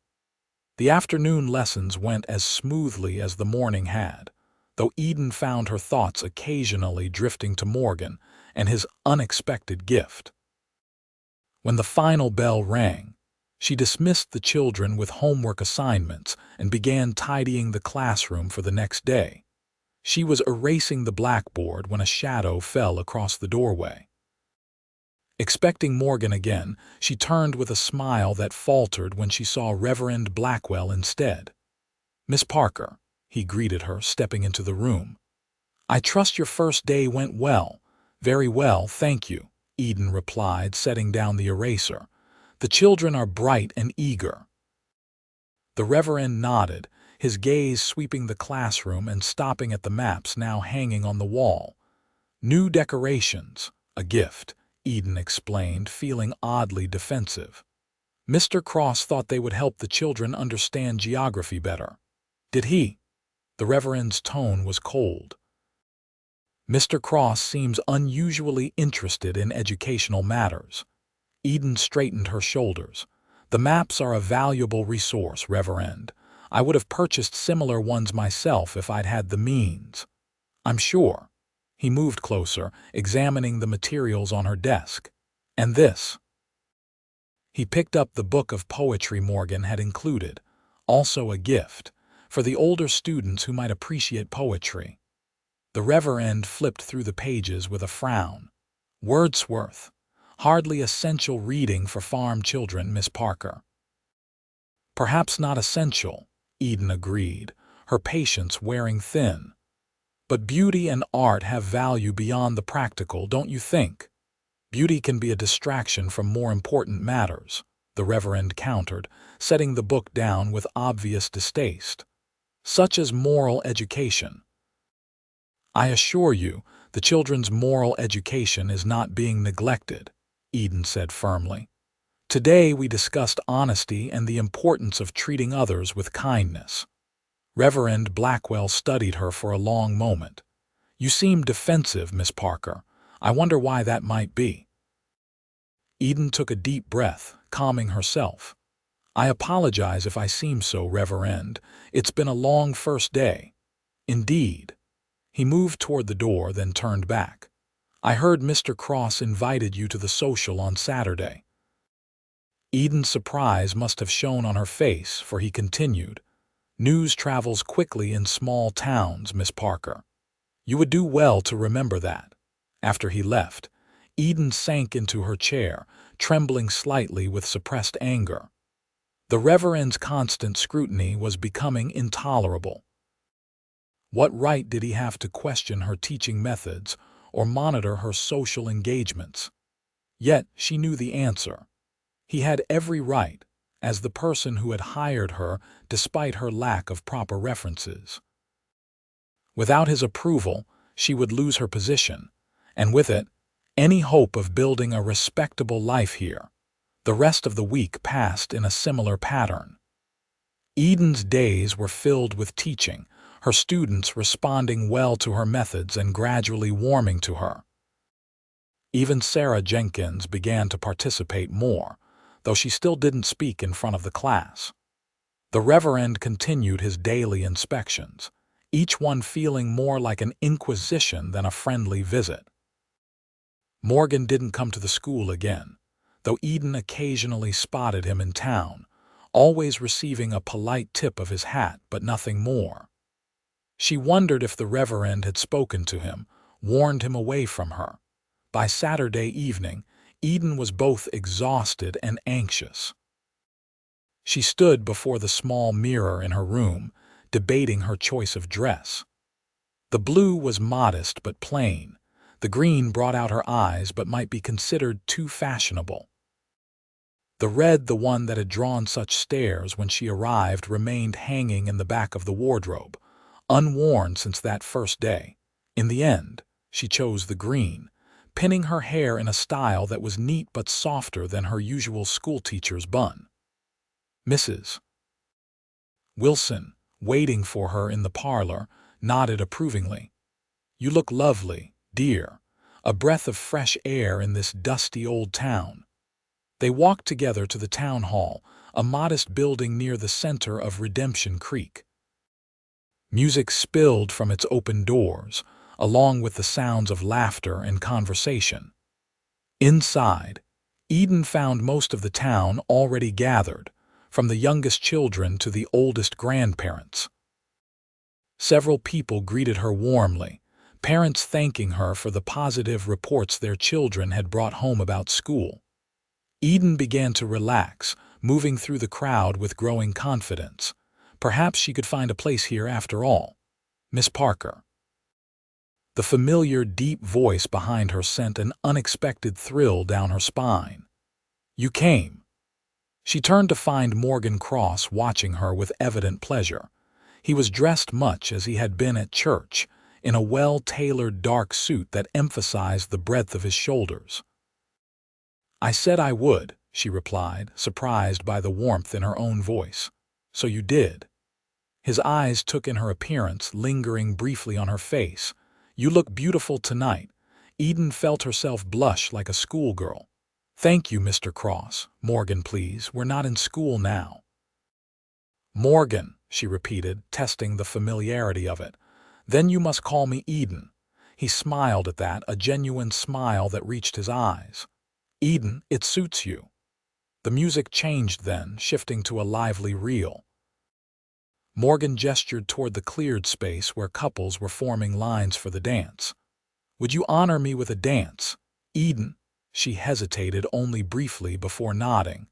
The afternoon lessons went as smoothly as the morning had, though Eden found her thoughts occasionally drifting to Morgan and his unexpected gift. When the final bell rang, she dismissed the children with homework assignments and began tidying the classroom for the next day. She was erasing the blackboard when a shadow fell across the doorway. Expecting Morgan again, she turned with a smile that faltered when she saw Reverend Blackwell instead. "Miss Parker," he greeted her, stepping into the room. "I trust your first day went well." "Very well, thank you," Eden replied, setting down the eraser. "The children are bright and eager." The Reverend nodded, his gaze sweeping the classroom and stopping at the maps now hanging on the wall. "New decorations, a gift," Eden explained, feeling oddly defensive. "Mr. Cross thought they would help the children understand geography better." "Did he?" The Reverend's tone was cold. "Mr. Cross seems unusually interested in educational matters." Eden straightened her shoulders. "The maps are a valuable resource, Reverend. I would have purchased similar ones myself if I'd had the means." "I'm sure." He moved closer, examining the materials on her desk. "And this?" He picked up the book of poetry Morgan had included, also a gift, for the older students who might appreciate poetry. The Reverend flipped through the pages with a frown. "Wordsworth. Hardly essential reading for farm children, Miss Parker." "Perhaps not essential," Eden agreed, her patience wearing thin. "But beauty and art have value beyond the practical, don't you think?" "Beauty can be a distraction from more important matters," the Reverend countered, setting the book down with obvious distaste. "Such as moral education." "I assure you, the children's moral education is not being neglected," Eden said firmly. "Today we discussed honesty and the importance of treating others with kindness." Reverend Blackwell studied her for a long moment. "You seem defensive, Miss Parker. I wonder why that might be." Eden took a deep breath, calming herself. "I apologize if I seem so, Reverend. It's been a long first day." "Indeed." He moved toward the door, then turned back. "I heard Mr. Cross invited you to the social on Saturday." Eden's surprise must have shown on her face, for he continued, "News travels quickly in small towns, Miss Parker. You would do well to remember that." After he left, Eden sank into her chair, trembling slightly with suppressed anger. The Reverend's constant scrutiny was becoming intolerable. What right did he have to question her teaching methods or monitor her social engagements? Yet she knew the answer. He had every right, as the person who had hired her despite her lack of proper references. Without his approval, she would lose her position, and with it, any hope of building a respectable life here. The rest of the week passed in a similar pattern. Eden's days were filled with teaching, her students responding well to her methods and gradually warming to her. Even Sarah Jenkins began to participate more, though she still didn't speak in front of the class. The Reverend continued his daily inspections, each one feeling more like an inquisition than a friendly visit. Morgan didn't come to the school again, though Eden occasionally spotted him in town, always receiving a polite tip of his hat but nothing more. She wondered if the Reverend had spoken to him, warned him away from her. By Saturday evening, Eden was both exhausted and anxious. She stood before the small mirror in her room, debating her choice of dress. The blue was modest but plain. The green brought out her eyes but might be considered too fashionable. The red, the one that had drawn such stares when she arrived, remained hanging in the back of the wardrobe, unworn since that first day. In the end, she chose the green, pinning her hair in a style that was neat but softer than her usual schoolteacher's bun. Mrs. Wilson, waiting for her in the parlor, nodded approvingly. "You look lovely, dear. A breath of fresh air in this dusty old town." They walked together to the town hall, a modest building near the center of Redemption Creek. Music spilled from its open doors, along with the sounds of laughter and conversation. Inside, Eden found most of the town already gathered, from the youngest children to the oldest grandparents. Several people greeted her warmly, parents thanking her for the positive reports their children had brought home about school. Eden began to relax, moving through the crowd with growing confidence. Perhaps she could find a place here after all. Miss Parker. The familiar, deep voice behind her sent an unexpected thrill down her spine. You came. She turned to find Morgan Cross watching her with evident pleasure. He was dressed much as he had been at church, in a well-tailored dark suit that emphasized the breadth of his shoulders. I said I would, she replied, surprised by the warmth in her own voice. So you did. His eyes took in her appearance, lingering briefly on her face. You look beautiful tonight. Eden felt herself blush like a schoolgirl. Thank you, Mr. Cross. Morgan, please. We're not in school now. Morgan, she repeated, testing the familiarity of it. Then you must call me Eden. He smiled at that, a genuine smile that reached his eyes. Eden, it suits you. The music changed then, shifting to a lively reel. Morgan gestured toward the cleared space where couples were forming lines for the dance. Would you honor me with a dance? Eden, she hesitated only briefly before nodding.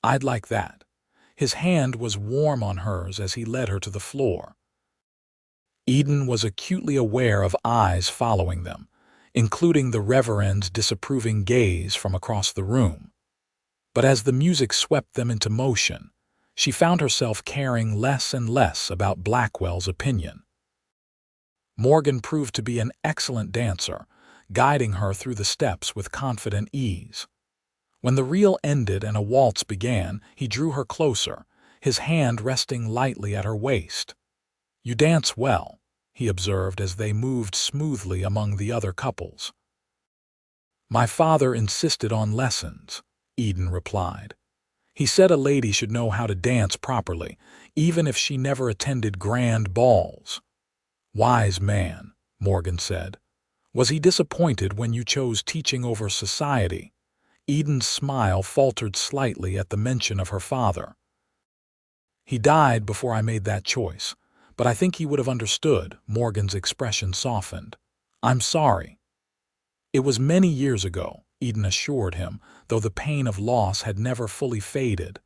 I'd like that. His hand was warm on hers as he led her to the floor. Eden was acutely aware of eyes following them, including the Reverend's disapproving gaze from across the room. But as the music swept them into motion, she found herself caring less and less about Blackwell's opinion. Morgan proved to be an excellent dancer, guiding her through the steps with confident ease. When the reel ended and a waltz began, he drew her closer, his hand resting lightly at her waist. You dance well, he observed as they moved smoothly among the other couples. My father insisted on lessons, Eden replied. He said a lady should know how to dance properly, even if she never attended grand balls. Wise man, Morgan said. Was he disappointed when you chose teaching over society? Eden's smile faltered slightly at the mention of her father. He died before I made that choice, but I think he would have understood. Morgan's expression softened. I'm sorry. It was many years ago, Eden assured him, though the pain of loss had never fully faded.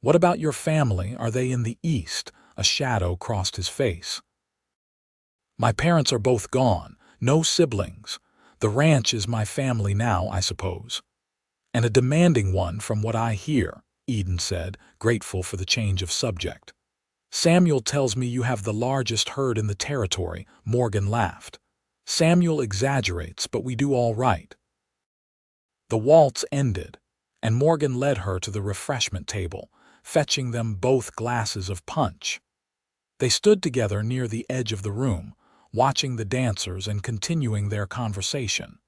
What about your family? Are they in the East? A shadow crossed his face. My parents are both gone, no siblings. The ranch is my family now, I suppose. And a demanding one from what I hear, Eden said, grateful for the change of subject. Samuel tells me you have the largest herd in the territory, Morgan laughed. Samuel exaggerates, but we do all right. The waltz ended, and Morgan led her to the refreshment table, fetching them both glasses of punch. They stood together near the edge of the room, watching the dancers and continuing their conversation.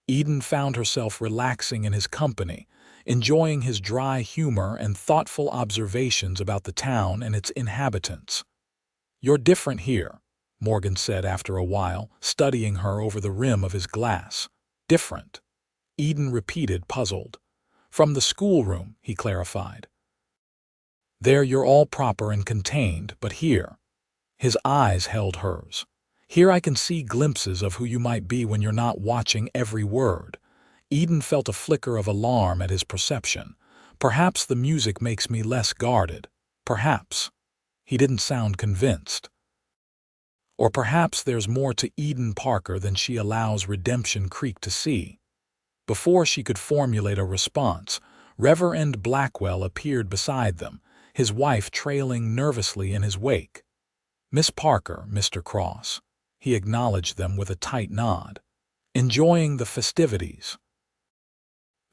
Eden found herself relaxing in his company, enjoying his dry humor and thoughtful observations about the town and its inhabitants. You're different here, Morgan said after a while, studying her over the rim of his glass. Different. Eden repeated, puzzled. From the schoolroom, he clarified. There you're all proper and contained, but here. His eyes held hers. Here I can see glimpses of who you might be when you're not watching every word. Eden felt a flicker of alarm at his perception. Perhaps the music makes me less guarded. Perhaps. He didn't sound convinced. Or perhaps there's more to Eden Parker than she allows Redemption Creek to see. Before she could formulate a response, Reverend Blackwell appeared beside them, his wife trailing nervously in his wake. Miss Parker, Mr. Cross. He acknowledged them with a tight nod. Enjoying the festivities?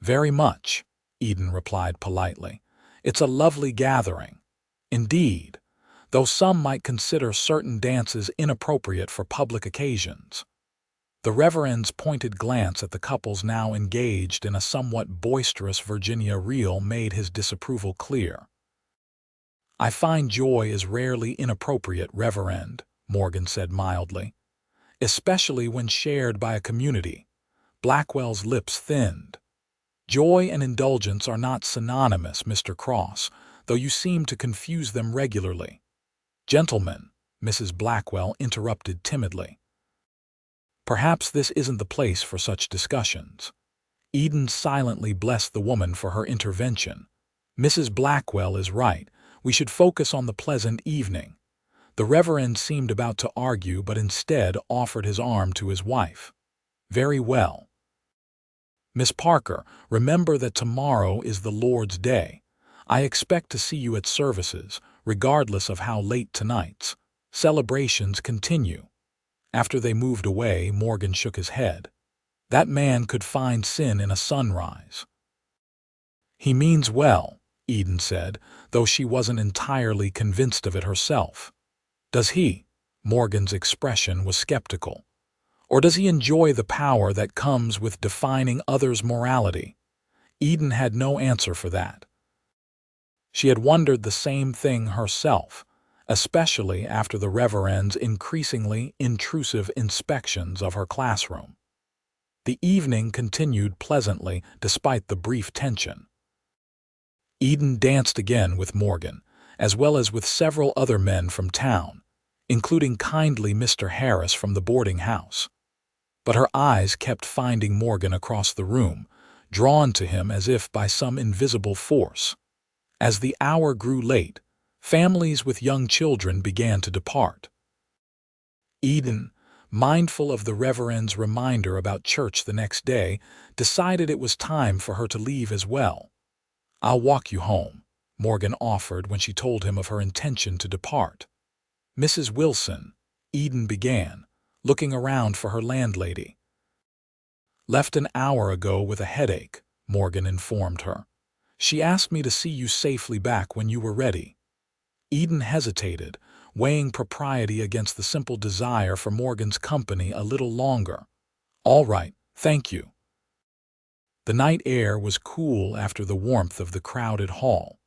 Very much, Eden replied politely. It's a lovely gathering. Indeed, though some might consider certain dances inappropriate for public occasions. The Reverend's pointed glance at the couples now engaged in a somewhat boisterous Virginia reel made his disapproval clear. "I find joy is rarely inappropriate, Reverend," Morgan said mildly, "especially when shared by a community." Blackwell's lips thinned. "Joy and indulgence are not synonymous, Mr. Cross, though you seem to confuse them regularly." "Gentlemen," Mrs. Blackwell interrupted timidly, "perhaps this isn't the place for such discussions." Eden silently blessed the woman for her intervention. "Mrs. Blackwell is right. We should focus on the pleasant evening." The Reverend seemed about to argue, but instead offered his arm to his wife. "Very well. Miss Parker, remember that tomorrow is the Lord's Day. I expect to see you at services, regardless of how late tonight's celebrations continue." After they moved away, Morgan shook his head. "That man could find sin in a sunrise." "He means well," Eden said, though she wasn't entirely convinced of it herself. "Does he?" Morgan's expression was skeptical. "Or does he enjoy the power that comes with defining others' morality?" Eden had no answer for that. She had wondered the same thing herself, especially after the Reverend's increasingly intrusive inspections of her classroom. The evening continued pleasantly despite the brief tension. Eden danced again with Morgan, as well as with several other men from town, including kindly Mr. Harris from the boarding house. But her eyes kept finding Morgan across the room, drawn to him as if by some invisible force. As the hour grew late, families with young children began to depart. Eden, mindful of the Reverend's reminder about church the next day, decided it was time for her to leave as well. "I'll walk you home," Morgan offered when she told him of her intention to depart. "Mrs. Wilson," Eden began, looking around for her landlady. "Left an hour ago with a headache," Morgan informed her. "She asked me to see you safely back when you were ready." Eden hesitated, weighing propriety against the simple desire for Morgan's company a little longer. "All right, thank you." The night air was cool after the warmth of the crowded hall.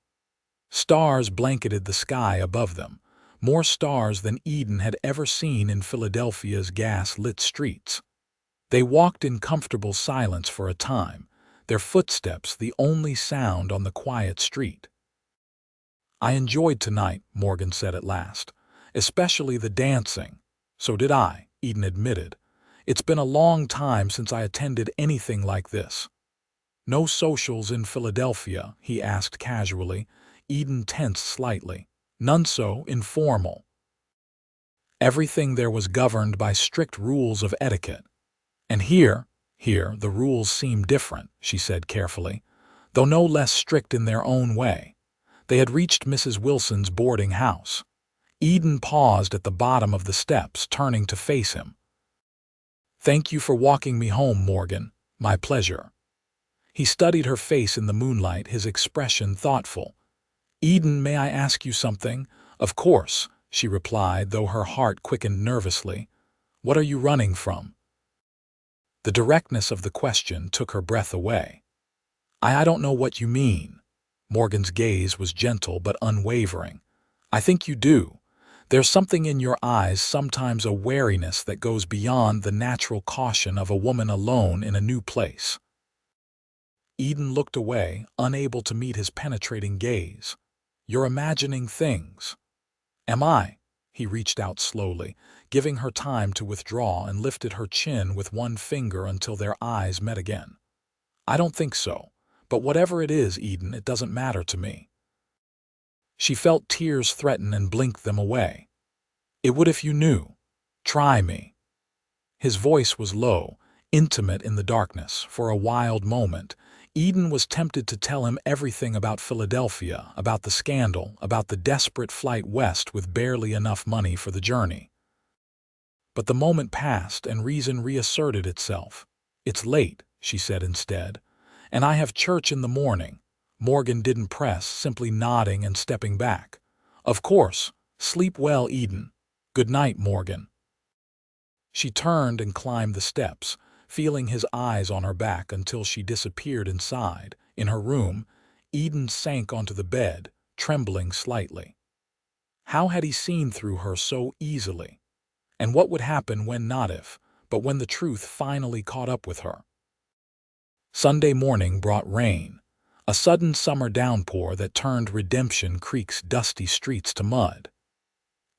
Stars blanketed the sky above them, more stars than Eden had ever seen in Philadelphia's gas-lit streets. They walked in comfortable silence for a time, their footsteps the only sound on the quiet street. "I enjoyed tonight," Morgan said at last, "especially the dancing." "So did I," Eden admitted. "It's been a long time since I attended anything like this." "No socials in Philadelphia?" he asked casually. Eden tensed slightly. "None so informal. Everything there was governed by strict rules of etiquette. And here the rules seem different," she said carefully, "though no less strict in their own way." They had reached Mrs. Wilson's boarding house. Eden paused at the bottom of the steps, turning to face him. "Thank you for walking me home, Morgan. My pleasure." He studied her face in the moonlight, his expression thoughtful. "Eden, may I ask you something?" "Of course," she replied, though her heart quickened nervously. "What are you running from?" The directness of the question took her breath away. I don't know what you mean." Morgan's gaze was gentle but unwavering. "I think you do. There's something in your eyes, sometimes a wariness that goes beyond the natural caution of a woman alone in a new place." Eden looked away, unable to meet his penetrating gaze. "You're imagining things." "Am I?" He reached out slowly, giving her time to withdraw, and lifted her chin with one finger until their eyes met again. "I don't think so. But whatever it is, Eden, it doesn't matter to me." She felt tears threaten and blinked them away. "It would if you knew. Try me." His voice was low, intimate in the darkness. For a wild moment, Eden was tempted to tell him everything about Philadelphia, about the scandal, about the desperate flight west with barely enough money for the journey. But the moment passed and reason reasserted itself. "It's late," she said instead, "and I have church in the morning." Morgan didn't press, simply nodding and stepping back. "Of course. Sleep well, Eden." "Good night, Morgan." She turned and climbed the steps, feeling his eyes on her back until she disappeared inside. In her room, Eden sank onto the bed, trembling slightly. How had he seen through her so easily? And what would happen when not if, but when the truth finally caught up with her? Sunday morning brought rain, a sudden summer downpour that turned Redemption Creek's dusty streets to mud.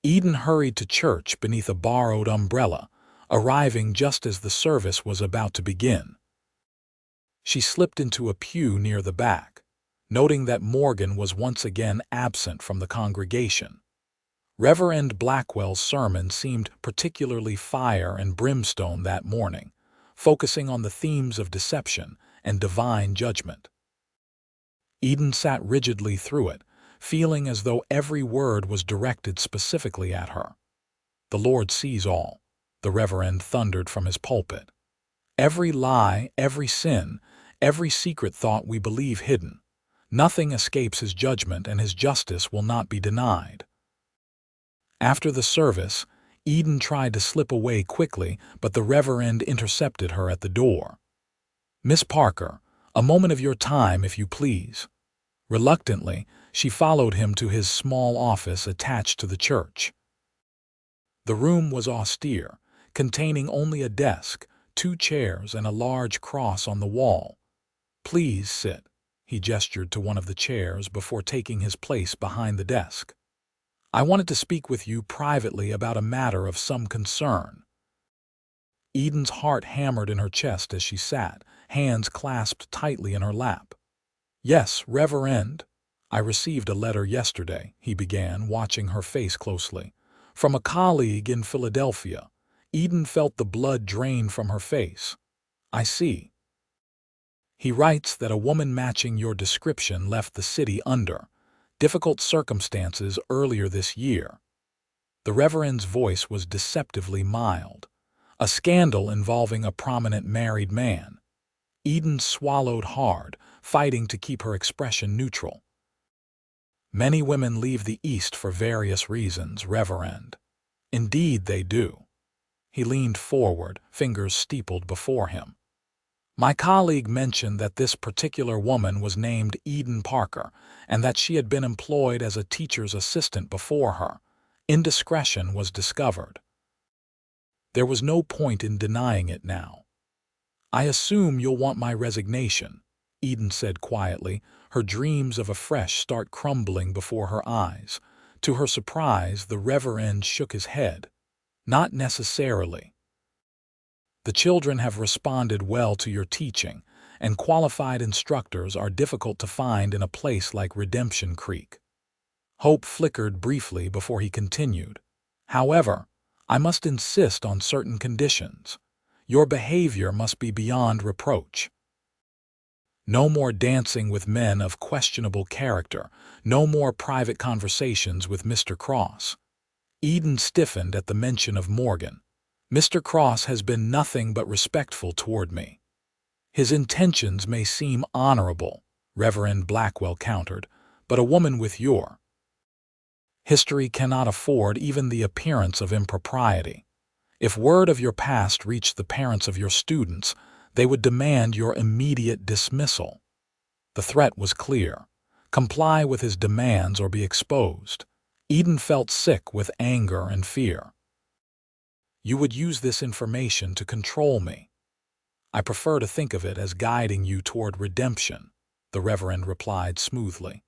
Eden hurried to church beneath a borrowed umbrella, arriving just as the service was about to begin. She slipped into a pew near the back, noting that Morgan was once again absent from the congregation. Reverend Blackwell's sermon seemed particularly fire and brimstone that morning, focusing on the themes of deception and divine judgment. Eden sat rigidly through it, feeling as though every word was directed specifically at her. "The Lord sees all," the Reverend thundered from his pulpit. "Every lie, every sin, every secret thought we believe hidden. Nothing escapes his judgment, and his justice will not be denied." After the service, Eden tried to slip away quickly, but the Reverend intercepted her at the door. "Miss Parker, a moment of your time, if you please." Reluctantly, she followed him to his small office attached to the church. The room was austere, containing only a desk, 2 chairs, and a large cross on the wall. "Please sit," he gestured to one of the chairs before taking his place behind the desk. "I wanted to speak with you privately about a matter of some concern." Eden's heart hammered in her chest as she sat, hands clasped tightly in her lap. "Yes, Reverend. I received a letter yesterday," he began, watching her face closely. "From a colleague in Philadelphia." Eden felt the blood drain from her face. "I see. He writes that a woman matching your description left the city under difficult circumstances earlier this year." The Reverend's voice was deceptively mild. "A scandal involving a prominent married man." Eden swallowed hard, fighting to keep her expression neutral. "Many women leave the East for various reasons, Reverend." "Indeed they do." He leaned forward, fingers steepled before him. "My colleague mentioned that this particular woman was named Eden Parker, and that she had been employed as a teacher's assistant before her. Indiscretion was discovered." There was no point in denying it now. "I assume you'll want my resignation," Eden said quietly, her dreams of a fresh start crumbling before her eyes. To her surprise, the Reverend shook his head. "Not necessarily. The children have responded well to your teaching, and qualified instructors are difficult to find in a place like Redemption Creek." Hope flickered briefly before he continued. "However, I must insist on certain conditions. Your behavior must be beyond reproach. No more dancing with men of questionable character, no more private conversations with Mr. Cross." Eden stiffened at the mention of Morgan. "Mr. Cross has been nothing but respectful toward me." "His intentions may seem honorable," Reverend Blackwell countered, "but a woman with your history cannot afford even the appearance of impropriety. If word of your past reached the parents of your students, they would demand your immediate dismissal." The threat was clear. Comply with his demands or be exposed. Eden felt sick with anger and fear. "You would use this information to control me." "I prefer to think of it as guiding you toward redemption," the Reverend replied smoothly.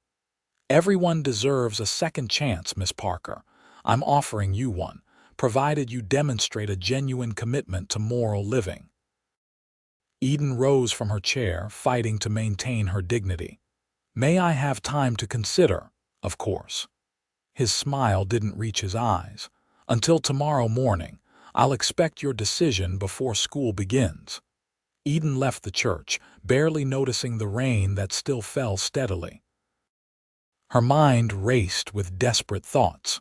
"Everyone deserves a second chance, Miss Parker. I'm offering you one, provided you demonstrate a genuine commitment to moral living." Eden rose from her chair, fighting to maintain her dignity. "May I have time to consider?" "Of course." His smile didn't reach his eyes. "Until tomorrow morning. I'll expect your decision before school begins." Eden left the church, barely noticing the rain that still fell steadily. Her mind raced with desperate thoughts.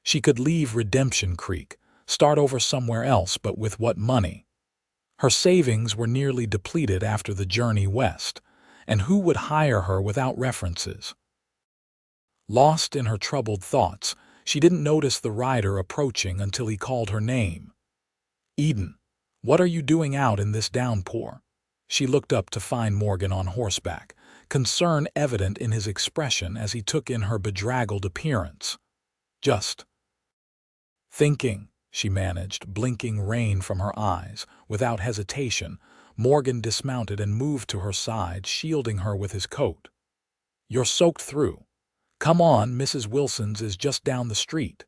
She could leave Redemption Creek, start over somewhere else, but with what money? Her savings were nearly depleted after the journey west, and who would hire her without references? Lost in her troubled thoughts, she didn't notice the rider approaching until he called her name. "Eden, what are you doing out in this downpour?" She looked up to find Morgan on horseback, concern evident in his expression as he took in her bedraggled appearance. "Just thinking," she managed, blinking rain from her eyes. Without hesitation, Morgan dismounted and moved to her side, shielding her with his coat. "You're soaked through. Come on, Mrs. Wilson's is just down the street."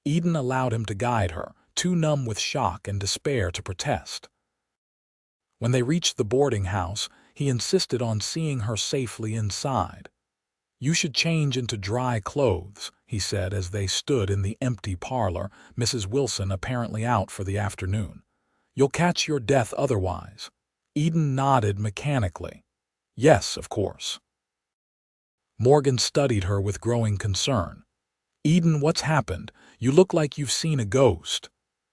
Eden allowed him to guide her, too numb with shock and despair to protest. When they reached the boarding house, he insisted on seeing her safely inside. "You should change into dry clothes," he said as they stood in the empty parlor, Mrs. Wilson apparently out for the afternoon. "You'll catch your death otherwise." Eden nodded mechanically. "Yes, of course." Morgan studied her with growing concern. "Eden, what's happened? You look like you've seen a ghost."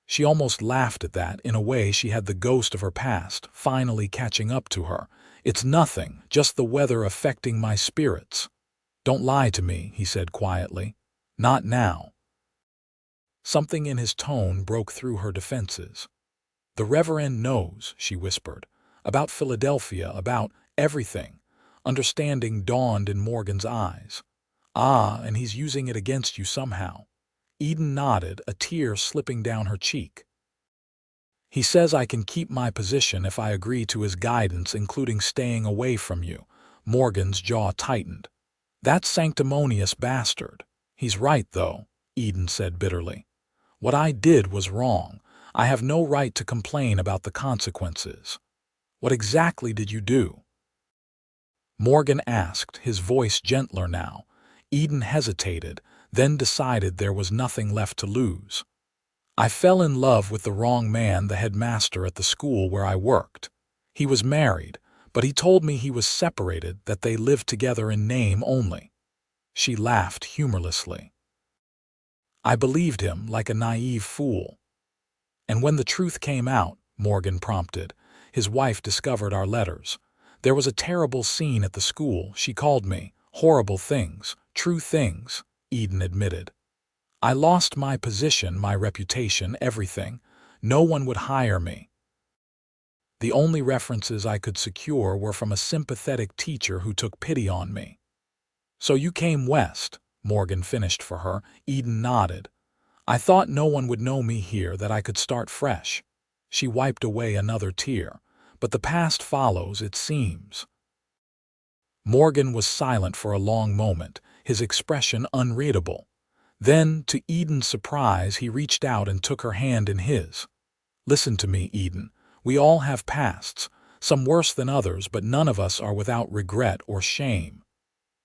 She almost laughed at that. In a way, she had the ghost of her past finally catching up to her. "It's nothing, just the weather affecting my spirits." "Don't lie to me," he said quietly. "Not now." Something in his tone broke through her defenses. "The Reverend knows," she whispered. "About Philadelphia, about everything." Understanding dawned in Morgan's eyes. "Ah, and he's using it against you somehow." Eden nodded, a tear slipping down her cheek. "He says I can keep my position if I agree to his guidance, including staying away from you." Morgan's jaw tightened. "That sanctimonious bastard." "He's right, though," Eden said bitterly. "What I did was wrong. I have no right to complain about the consequences." "What exactly did you do?" Morgan asked, his voice gentler now. Eden hesitated, then decided there was nothing left to lose. "I fell in love with the wrong man, the headmaster at the school where I worked. He was married, but he told me he was separated, that they lived together in name only." She laughed humorlessly. "I believed him like a naive fool." "And when the truth came out," Morgan prompted, "his wife discovered our letters. There was a terrible scene at the school. She called me horrible things, true things," Eden admitted. "I lost my position, my reputation, everything. No one would hire me. The only references I could secure were from a sympathetic teacher who took pity on me." "So you came west," Morgan finished for her. Eden nodded. "I thought no one would know me here, that I could start fresh." She wiped away another tear. "But the past follows, it seems." Morgan was silent for a long moment, his expression unreadable. Then, to Eden's surprise, he reached out and took her hand in his. "Listen to me, Eden. We all have pasts, some worse than others, but none of us are without regret or shame."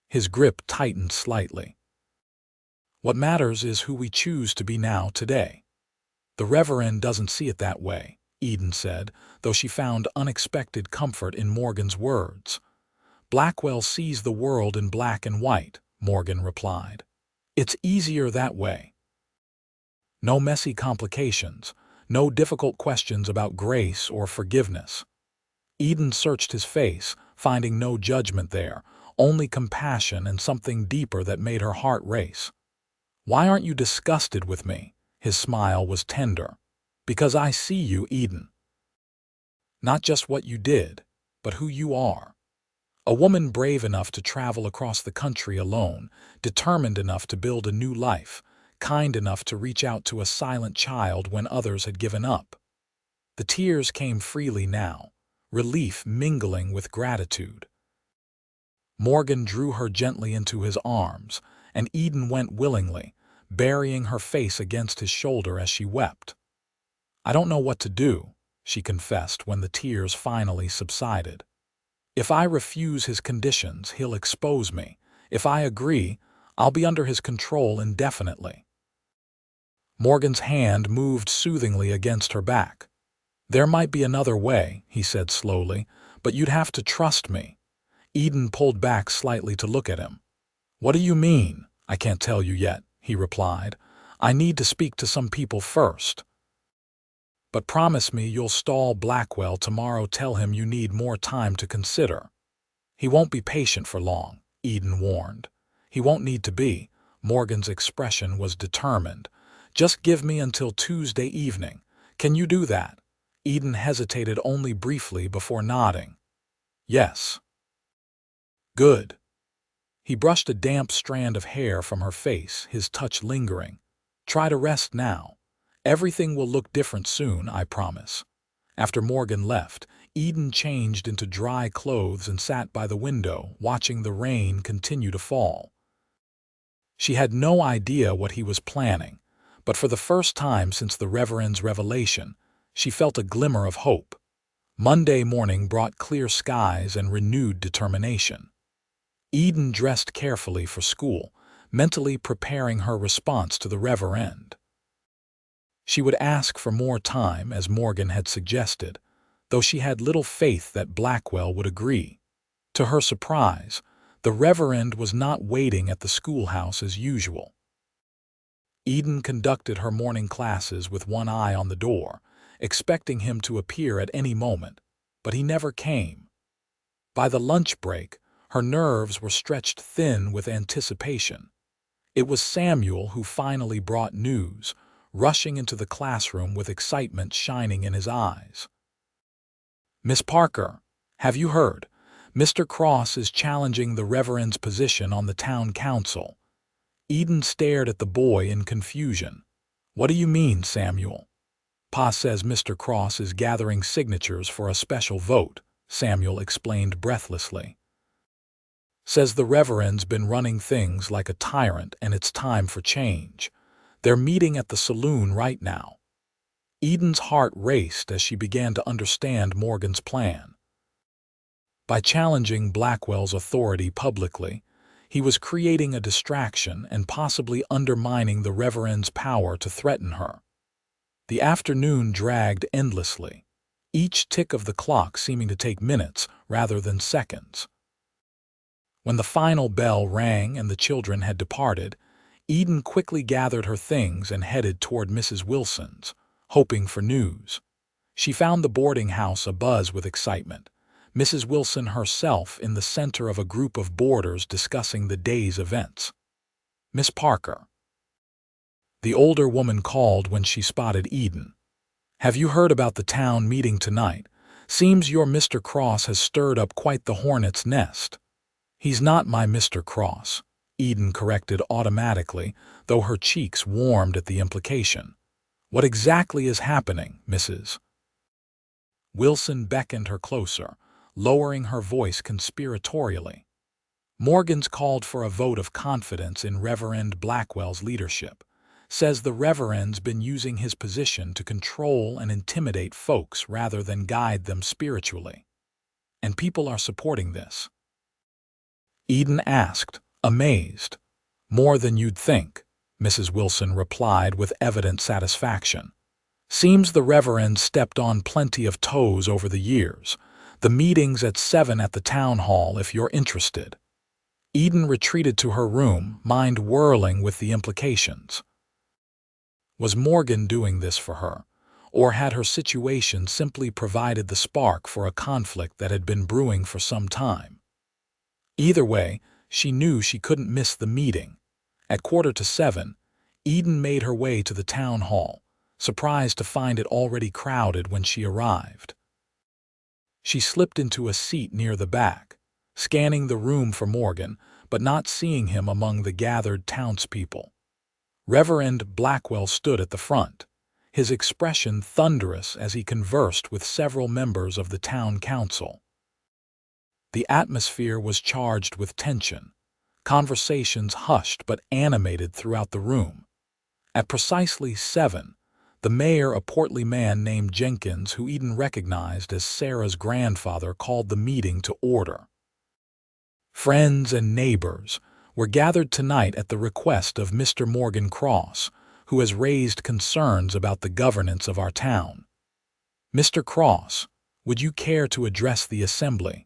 His grip tightened slightly. "What matters is who we choose to be now, today." "The Reverend doesn't see it that way," Eden said, though she found unexpected comfort in Morgan's words. "Blackwell sees the world in black and white," Morgan replied. "It's easier that way. No messy complications, no difficult questions about grace or forgiveness." Eden searched his face, finding no judgment there, only compassion and something deeper that made her heart race. "Why aren't you disgusted with me?" His smile was tender. "Because I see you, Eden. Not just what you did, but who you are. A woman brave enough to travel across the country alone, determined enough to build a new life, kind enough to reach out to a silent child when others had given up." The tears came freely now, relief mingling with gratitude. Morgan drew her gently into his arms, and Eden went willingly, burying her face against his shoulder as she wept. "I don't know what to do," she confessed when the tears finally subsided. "If I refuse his conditions, he'll expose me. If I agree, I'll be under his control indefinitely." Morgan's hand moved soothingly against her back. "There might be another way," he said slowly, "but you'd have to trust me." Eden pulled back slightly to look at him. "What do you mean?" "I can't tell you yet," he replied. "I need to speak to some people first. But promise me you'll stall Blackwell tomorrow. Tell him you need more time to consider." "He won't be patient for long," Eden warned. "He won't need to be." Morgan's expression was determined. "Just give me until Tuesday evening. Can you do that? Eden hesitated only briefly before nodding. Yes. Good. He brushed a damp strand of hair from her face, his touch lingering. Try to rest now. Everything will look different soon, I promise. After Morgan left, Eden changed into dry clothes and sat by the window, watching the rain continue to fall. She had no idea what he was planning, but for the first time since the Reverend's revelation, she felt a glimmer of hope. Monday morning brought clear skies and renewed determination. Eden dressed carefully for school, mentally preparing her response to the Reverend. She would ask for more time, as Morgan had suggested, though she had little faith that Blackwell would agree. To her surprise, the Reverend was not waiting at the schoolhouse as usual. Eden conducted her morning classes with one eye on the door, expecting him to appear at any moment, but he never came. By the lunch break, her nerves were stretched thin with anticipation. It was Samuel who finally brought news, rushing into the classroom with excitement shining in his eyes. Miss Parker, have you heard? Mr. Cross is challenging the Reverend's position on the town council. Eden stared at the boy in confusion. What do you mean, Samuel? Pa says Mr. Cross is gathering signatures for a special vote, Samuel explained breathlessly. Says the Reverend's been running things like a tyrant and it's time for change. They're meeting at the saloon right now. Eden's heart raced as she began to understand Morgan's plan. By challenging Blackwell's authority publicly, he was creating a distraction and possibly undermining the Reverend's power to threaten her. The afternoon dragged endlessly, each tick of the clock seeming to take minutes rather than seconds. When the final bell rang and the children had departed, Eden quickly gathered her things and headed toward Mrs. Wilson's, hoping for news. She found the boarding house abuzz with excitement, Mrs. Wilson herself in the center of a group of boarders discussing the day's events. Miss Parker. The older woman called when she spotted Eden. Have you heard about the town meeting tonight? Seems your Mr. Cross has stirred up quite the hornet's nest. He's not my Mr. Cross, Eden corrected automatically, though her cheeks warmed at the implication. What exactly is happening, Mrs. Wilson beckoned her closer, lowering her voice conspiratorially. Morgan's called for a vote of confidence in Reverend Blackwell's leadership. Says the Reverend's been using his position to control and intimidate folks rather than guide them spiritually. And people are supporting this. Eden asked, amazed. More than you'd think, Mrs. Wilson replied with evident satisfaction. Seems the Reverend stepped on plenty of toes over the years. The meeting's at 7 at the town hall if you're interested. Eden retreated to her room, mind whirling with the implications. Was Morgan doing this for her, or had her situation simply provided the spark for a conflict that had been brewing for some time? Either way, she knew she couldn't miss the meeting. At 7:15, Eden made her way to the town hall, surprised to find it already crowded when she arrived. She slipped into a seat near the back, scanning the room for Morgan, but not seeing him among the gathered townspeople. Reverend Blackwell stood at the front, his expression thunderous as he conversed with several members of the town council. The atmosphere was charged with tension, conversations hushed but animated throughout the room. At precisely 7, the mayor, a portly man named Jenkins, who Eden recognized as Sarah's grandfather, called the meeting to order. Friends and neighbors were gathered tonight at the request of Mr. Morgan Cross, who has raised concerns about the governance of our town. Mr. Cross, would you care to address the assembly?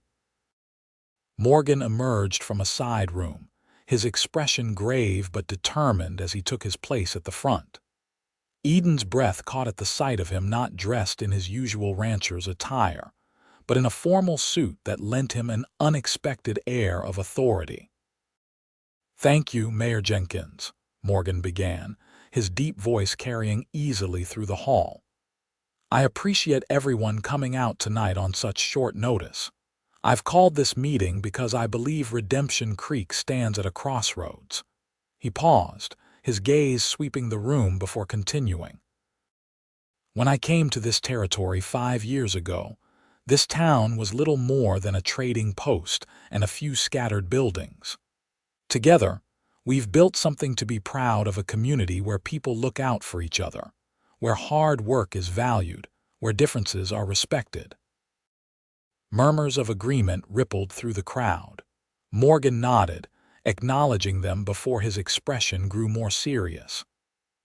Morgan emerged from a side room, his expression grave but determined as he took his place at the front. Eden's breath caught at the sight of him not dressed in his usual rancher's attire, but in a formal suit that lent him an unexpected air of authority. Thank you, Mayor Jenkins, Morgan began, his deep voice carrying easily through the hall. I appreciate everyone coming out tonight on such short notice. I've called this meeting because I believe Redemption Creek stands at a crossroads." He paused, his gaze sweeping the room before continuing. "When I came to this territory 5 years ago, this town was little more than a trading post and a few scattered buildings. Together, we've built something to be proud of, a community where people look out for each other, where hard work is valued, where differences are respected." Murmurs of agreement rippled through the crowd. Morgan nodded, acknowledging them before his expression grew more serious.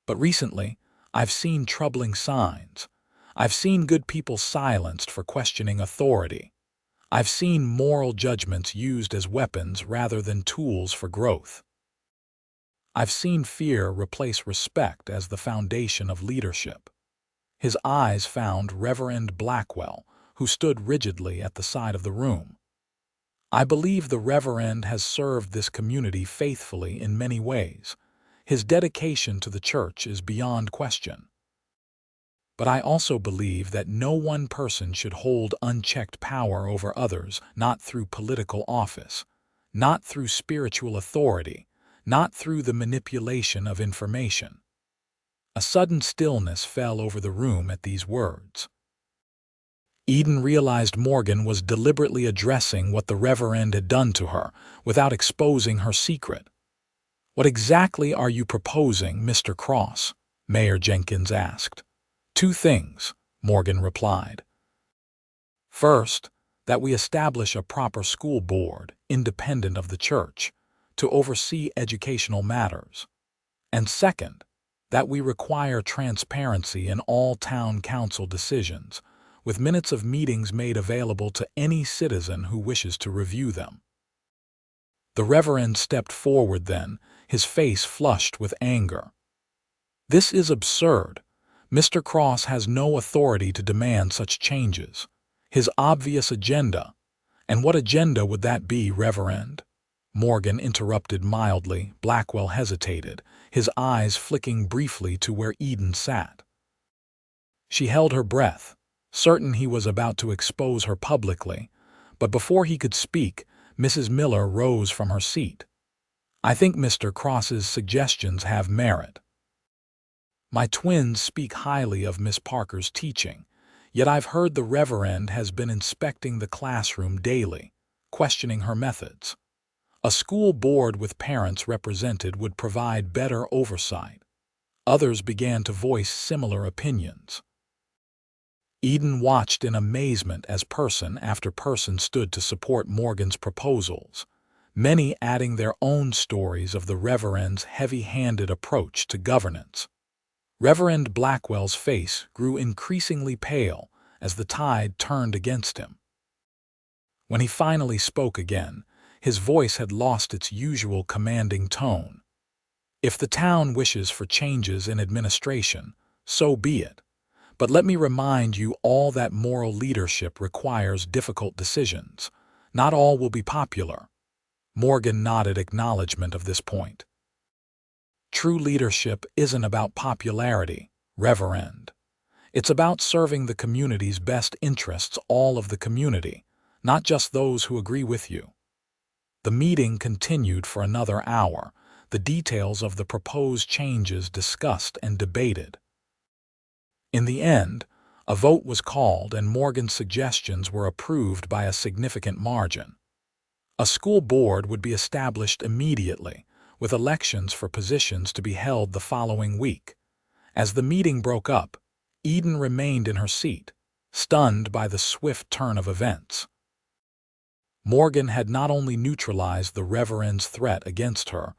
"But recently, I've seen troubling signs. I've seen good people silenced for questioning authority. I've seen moral judgments used as weapons rather than tools for growth. I've seen fear replace respect as the foundation of leadership." His eyes found Reverend Blackwell, who stood rigidly at the side of the room. "I believe the Reverend has served this community faithfully in many ways. His dedication to the church is beyond question. But I also believe that no one person should hold unchecked power over others, not through political office, not through spiritual authority, not through the manipulation of information." A sudden stillness fell over the room at these words. Eden realized Morgan was deliberately addressing what the Reverend had done to her, without exposing her secret. "What exactly are you proposing, Mr. Cross?" Mayor Jenkins asked. "Two things," Morgan replied. "First, that we establish a proper school board, independent of the church, to oversee educational matters. And second, that we require transparency in all town council decisions, with minutes of meetings made available to any citizen who wishes to review them." The Reverend stepped forward then, his face flushed with anger. "This is absurd. Mr. Cross has no authority to demand such changes. His obvious agenda—" "And what agenda would that be, Reverend?" Morgan interrupted mildly. Blackwell hesitated, his eyes flicking briefly to where Eden sat. She held her breath, certain he was about to expose her publicly, but before he could speak, Mrs. Miller rose from her seat. "I think Mr. Cross's suggestions have merit. My twins speak highly of Miss Parker's teaching, yet I've heard the Reverend has been inspecting the classroom daily, questioning her methods. A school board with parents represented would provide better oversight." Others began to voice similar opinions. Eden watched in amazement as person after person stood to support Morgan's proposals, many adding their own stories of the Reverend's heavy-handed approach to governance. Reverend Blackwell's face grew increasingly pale as the tide turned against him. When he finally spoke again, his voice had lost its usual commanding tone. "If the town wishes for changes in administration, so be it. But let me remind you all that moral leadership requires difficult decisions. Not all will be popular." Morgan nodded acknowledgement of this point. "True leadership isn't about popularity, Reverend. It's about serving the community's best interests, all of the community, not just those who agree with you." The meeting continued for another hour, the details of the proposed changes discussed and debated. In the end, a vote was called and Morgan's suggestions were approved by a significant margin. A school board would be established immediately, with elections for positions to be held the following week. As the meeting broke up, Eden remained in her seat, stunned by the swift turn of events. Morgan had not only neutralized the Reverend's threat against her,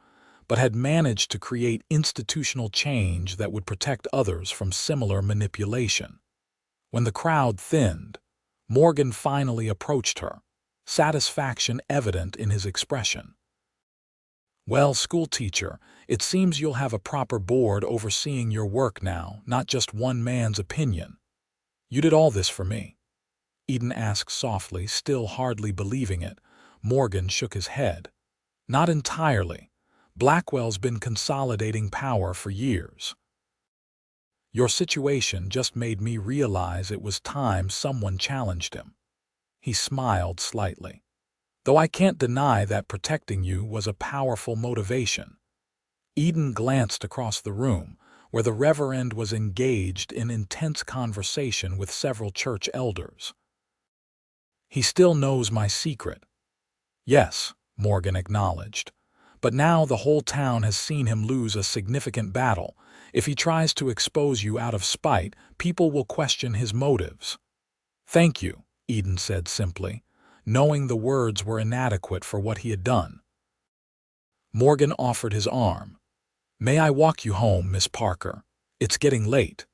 but had managed to create institutional change that would protect others from similar manipulation. When the crowd thinned, Morgan finally approached her, satisfaction evident in his expression. "Well, schoolteacher, it seems you'll have a proper board overseeing your work now, not just one man's opinion. You did all this for me?" Eden asked softly, still hardly believing it. Morgan shook his head. "Not entirely. Blackwell's been consolidating power for years." Your situation just made me realize it was time someone challenged him." He smiled slightly. "Though I can't deny that protecting you was a powerful motivation." Eden glanced across the room, where the Reverend was engaged in intense conversation with several church elders. "He still knows my secret." "Yes," Morgan acknowledged. "But now the whole town has seen him lose a significant battle. If he tries to expose you out of spite, people will question his motives." "Thank you," Eden said simply, knowing the words were inadequate for what he had done. Morgan offered his arm. "May I walk you home, Miss Parker? It's getting late."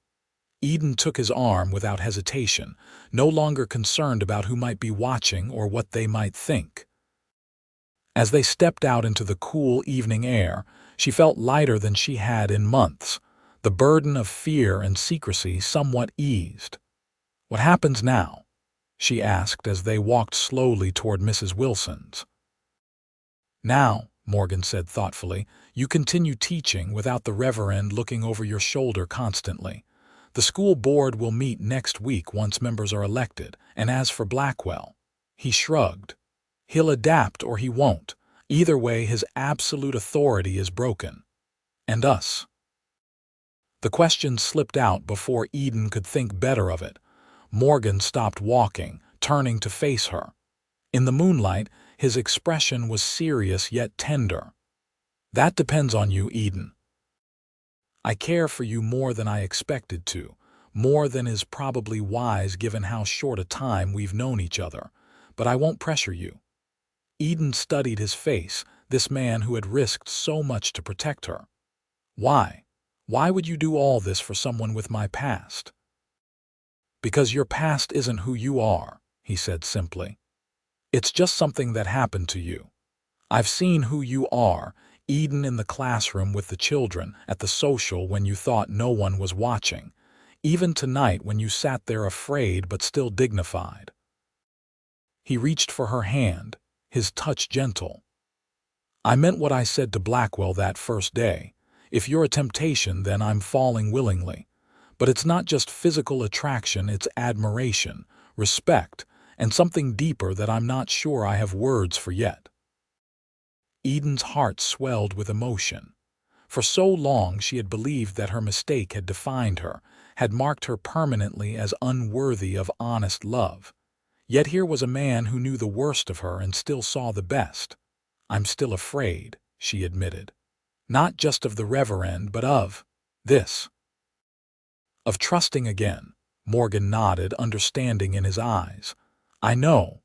Eden took his arm without hesitation, no longer concerned about who might be watching or what they might think. As they stepped out into the cool evening air, she felt lighter than she had in months, the burden of fear and secrecy somewhat eased. "What happens now?" she asked as they walked slowly toward Mrs. Wilson's. "Now," Morgan said thoughtfully, "you continue teaching without the Reverend looking over your shoulder constantly. The school board will meet next week once members are elected, and as for Blackwell," he shrugged, "he'll adapt or he won't. Either way, his absolute authority is broken. And us?" The question slipped out before Eden could think better of it. Morgan stopped walking, turning to face her. In the moonlight, his expression was serious yet tender. "That depends on you, Eden. I care for you more than I expected to, more than is probably wise given how short a time we've known each other, but I won't pressure you." Eden studied his face, this man who had risked so much to protect her. "Why? Why would you do all this for someone with my past?" "Because your past isn't who you are," he said simply. "It's just something that happened to you. I've seen who you are, Eden in the classroom with the children, at the social when you thought no one was watching, even tonight when you sat there afraid but still dignified." He reached for her hand, his touch gentle. "I meant what I said to Blackwell that first day. If you're a temptation, then I'm falling willingly. But it's not just physical attraction, it's admiration, respect, and something deeper that I'm not sure I have words for yet." Eden's heart swelled with emotion. For so long she had believed that her mistake had defined her, had marked her permanently as unworthy of honest love. Yet here was a man who knew the worst of her and still saw the best. "I'm still afraid," she admitted. "Not just of the Reverend, but of this." "Of trusting again," Morgan nodded, understanding in his eyes. "I know.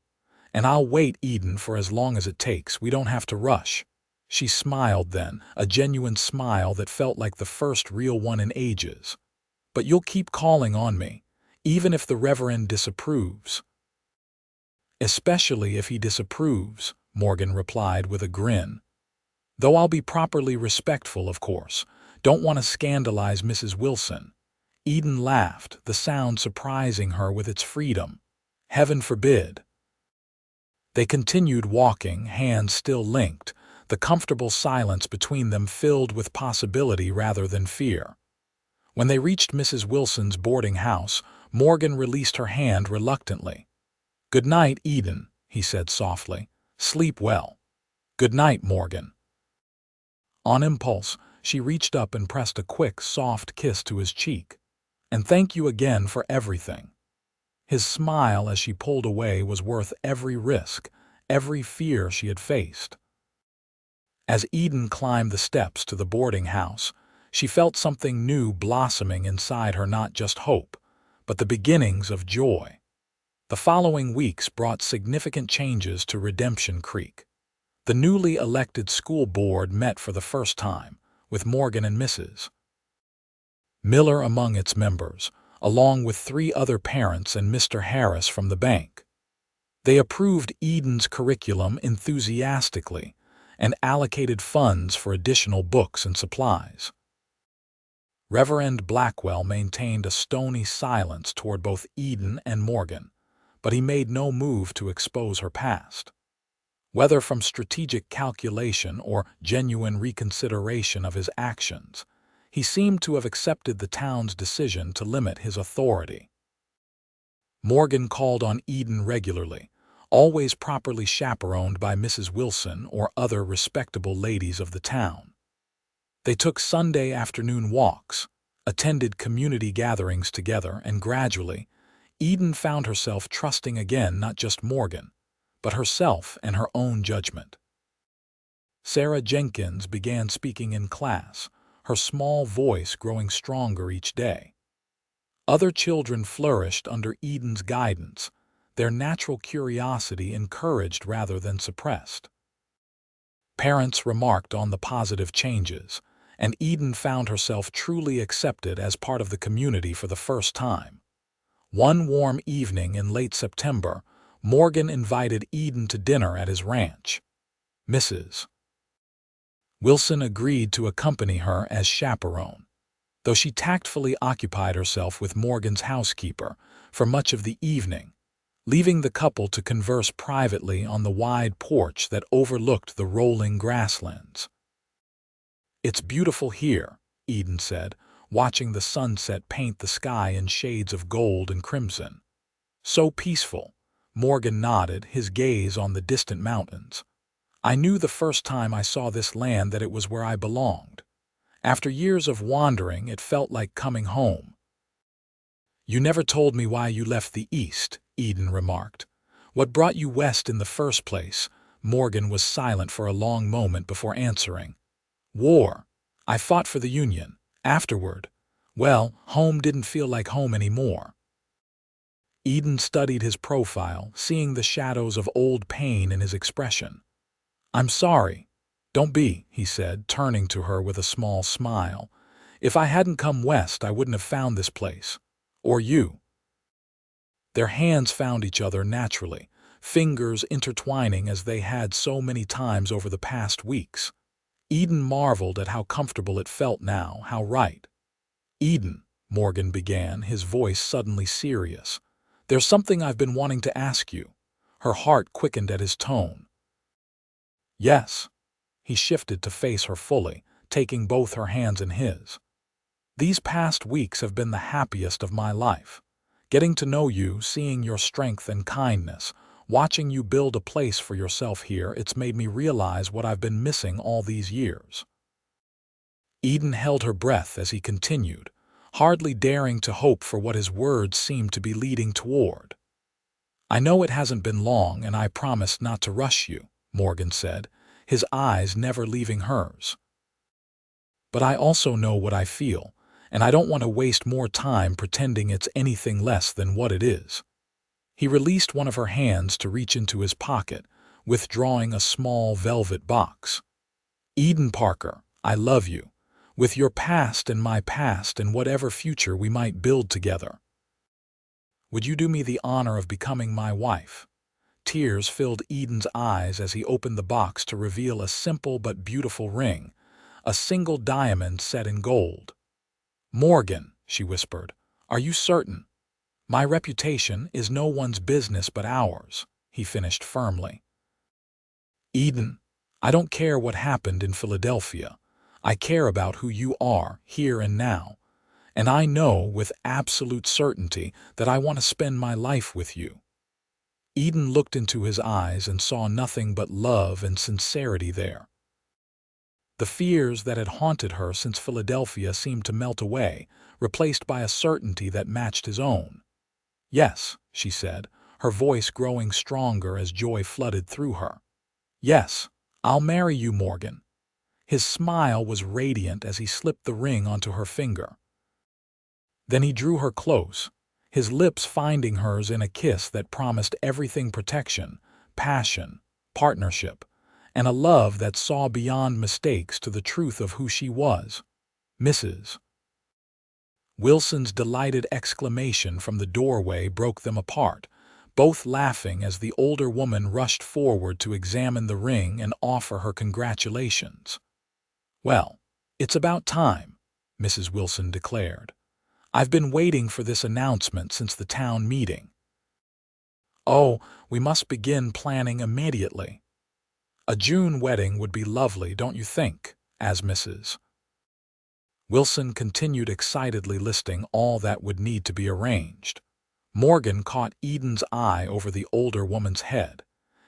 And I'll wait, Eden, for as long as it takes. We don't have to rush." She smiled then, a genuine smile that felt like the first real one in ages. "But you'll keep calling on me, even if the Reverend disapproves." "Especially if he disapproves," Morgan replied with a grin. "Though I'll be properly respectful, of course. Don't want to scandalize Mrs. Wilson." Eden laughed, the sound surprising her with its freedom. "Heaven forbid." They continued walking, hands still linked, the comfortable silence between them filled with possibility rather than fear. When they reached Mrs. Wilson's boarding house, Morgan released her hand reluctantly. "Good night, Eden," he said softly. "Sleep well." "Good night, Morgan." On impulse, she reached up and pressed a quick, soft kiss to his cheek. "And thank you again for everything." His smile as she pulled away was worth every risk, every fear she had faced. As Eden climbed the steps to the boarding house, she felt something new blossoming inside her, not just hope, but the beginnings of joy. The following weeks brought significant changes to Redemption Creek. The newly elected school board met for the first time, with Morgan and Mrs. Miller among its members, along with 3 other parents and Mr. Harris from the bank. They approved Eden's curriculum enthusiastically and allocated funds for additional books and supplies. Reverend Blackwell maintained a stony silence toward both Eden and Morgan, but he made no move to expose her past. Whether from strategic calculation or genuine reconsideration of his actions, He seemed to have accepted the town's decision to limit his authority. Morgan called on Eden regularly, always properly chaperoned by Mrs. Wilson or other respectable ladies of the town. They took Sunday afternoon walks, attended community gatherings together, and gradually, Eden found herself trusting again not just Morgan, but herself and her own judgment. Sarah Jenkins began speaking in class, her small voice growing stronger each day. Other children flourished under Eden's guidance, their natural curiosity encouraged rather than suppressed. Parents remarked on the positive changes, and Eden found herself truly accepted as part of the community for the first time. One warm evening in late September, Morgan invited Eden to dinner at his ranch. Mrs. Wilson agreed to accompany her as chaperone, though she tactfully occupied herself with Morgan's housekeeper for much of the evening, leaving the couple to converse privately on the wide porch that overlooked the rolling grasslands. "It's beautiful here," Eden said, watching the sunset paint the sky in shades of gold and crimson. "So peaceful." Morgan nodded, his gaze on the distant mountains. "I knew the first time I saw this land that it was where I belonged. After years of wandering, it felt like coming home." "You never told me why you left the East," Eden remarked. "What brought you west in the first place?" Morgan was silent for a long moment before answering. "War. I fought for the Union. Afterward, well, home didn't feel like home anymore." Eden studied his profile, seeing the shadows of old pain in his expression. "I'm sorry." "Don't be," he said, turning to her with a small smile. "If I hadn't come west, I wouldn't have found this place. Or you." Their hands found each other naturally, fingers intertwining as they had so many times over the past weeks. Eden marveled at how comfortable it felt now, how right. "Eden," Morgan began, his voice suddenly serious, "there's something I've been wanting to ask you." Her heart quickened at his tone. "Yes." He shifted to face her fully, taking both her hands in his. "These past weeks have been the happiest of my life. Getting to know you, seeing your strength and kindness, watching you build a place for yourself here, it's made me realize what I've been missing all these years." Eden held her breath as he continued, hardly daring to hope for what his words seemed to be leading toward. "I know it hasn't been long, and I promise not to rush you," Morgan said, his eyes never leaving hers. "But I also know what I feel, and I don't want to waste more time pretending it's anything less than what it is." He released one of her hands to reach into his pocket, withdrawing a small velvet box. "Eden Parker, I love you, with your past and my past and whatever future we might build together. Would you do me the honor of becoming my wife?" Tears filled Eden's eyes as he opened the box to reveal a simple but beautiful ring, a single diamond set in gold. "Morgan," she whispered, "are you certain?" "My reputation is no one's business but ours," he finished firmly. "Eden, I don't care what happened in Philadelphia. I care about who you are, here and now. And I know with absolute certainty that I want to spend my life with you." Eden looked into his eyes and saw nothing but love and sincerity there. The fears that had haunted her since Philadelphia seemed to melt away, replaced by a certainty that matched his own. "Yes," she said, her voice growing stronger as joy flooded through her. "Yes, I'll marry you, Morgan." His smile was radiant as he slipped the ring onto her finger. Then he drew her close, his lips finding hers in a kiss that promised everything: protection, passion, partnership, and a love that saw beyond mistakes to the truth of who she was. Mrs. Wilson's delighted exclamation from the doorway broke them apart, both laughing as the older woman rushed forward to examine the ring and offer her congratulations. "Well, it's about time," Mrs. Wilson declared. "I've been waiting for this announcement since the town meeting." "Oh, we must begin planning immediately." "A June wedding would be lovely, don't you think?" as Mrs. Wilson continued excitedly listing all that would need to be arranged. Morgan caught Eden's eye over the older woman's head,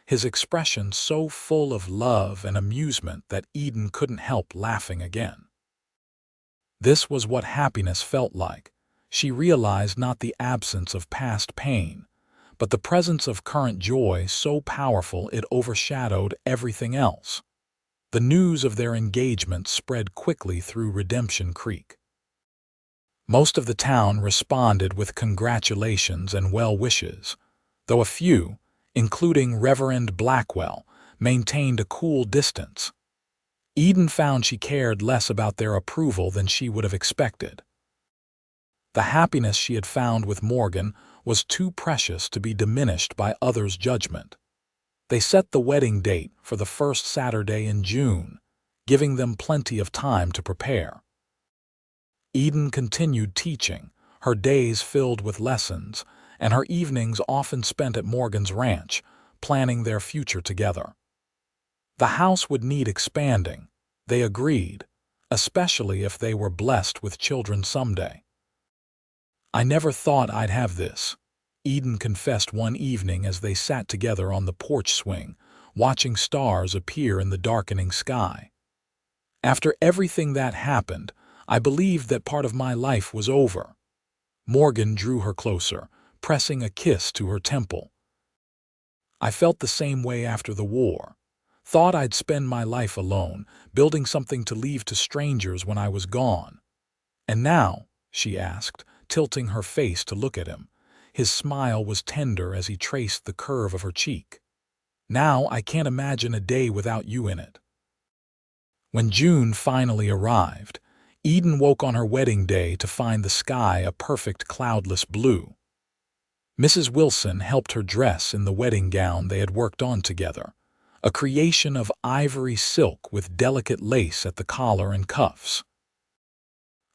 his expression so full of love and amusement that Eden couldn't help laughing again. This was what happiness felt like. She realized not the absence of past pain, but the presence of current joy so powerful it overshadowed everything else. The news of their engagement spread quickly through Redemption Creek. Most of the town responded with congratulations and well wishes, though a few, including Reverend Blackwell, maintained a cool distance. Eden found she cared less about their approval than she would have expected. The happiness she had found with Morgan was too precious to be diminished by others' judgment. They set the wedding date for the first Saturday in June, giving them plenty of time to prepare. Eden continued teaching, her days filled with lessons, and her evenings often spent at Morgan's ranch, planning their future together. The house would need expanding, they agreed, especially if they were blessed with children someday. "I never thought I'd have this," Eden confessed one evening as they sat together on the porch swing, watching stars appear in the darkening sky. "After everything that happened, I believed that part of my life was over." Morgan drew her closer, pressing a kiss to her temple. "I felt the same way after the war. Thought I'd spend my life alone, building something to leave to strangers when I was gone. And now," she asked, tilting her face to look at him. His smile was tender as he traced the curve of her cheek. "Now I can't imagine a day without you in it." When June finally arrived, Eden woke on her wedding day to find the sky a perfect cloudless blue. Mrs. Wilson helped her dress in the wedding gown they had worked on together, a creation of ivory silk with delicate lace at the collar and cuffs.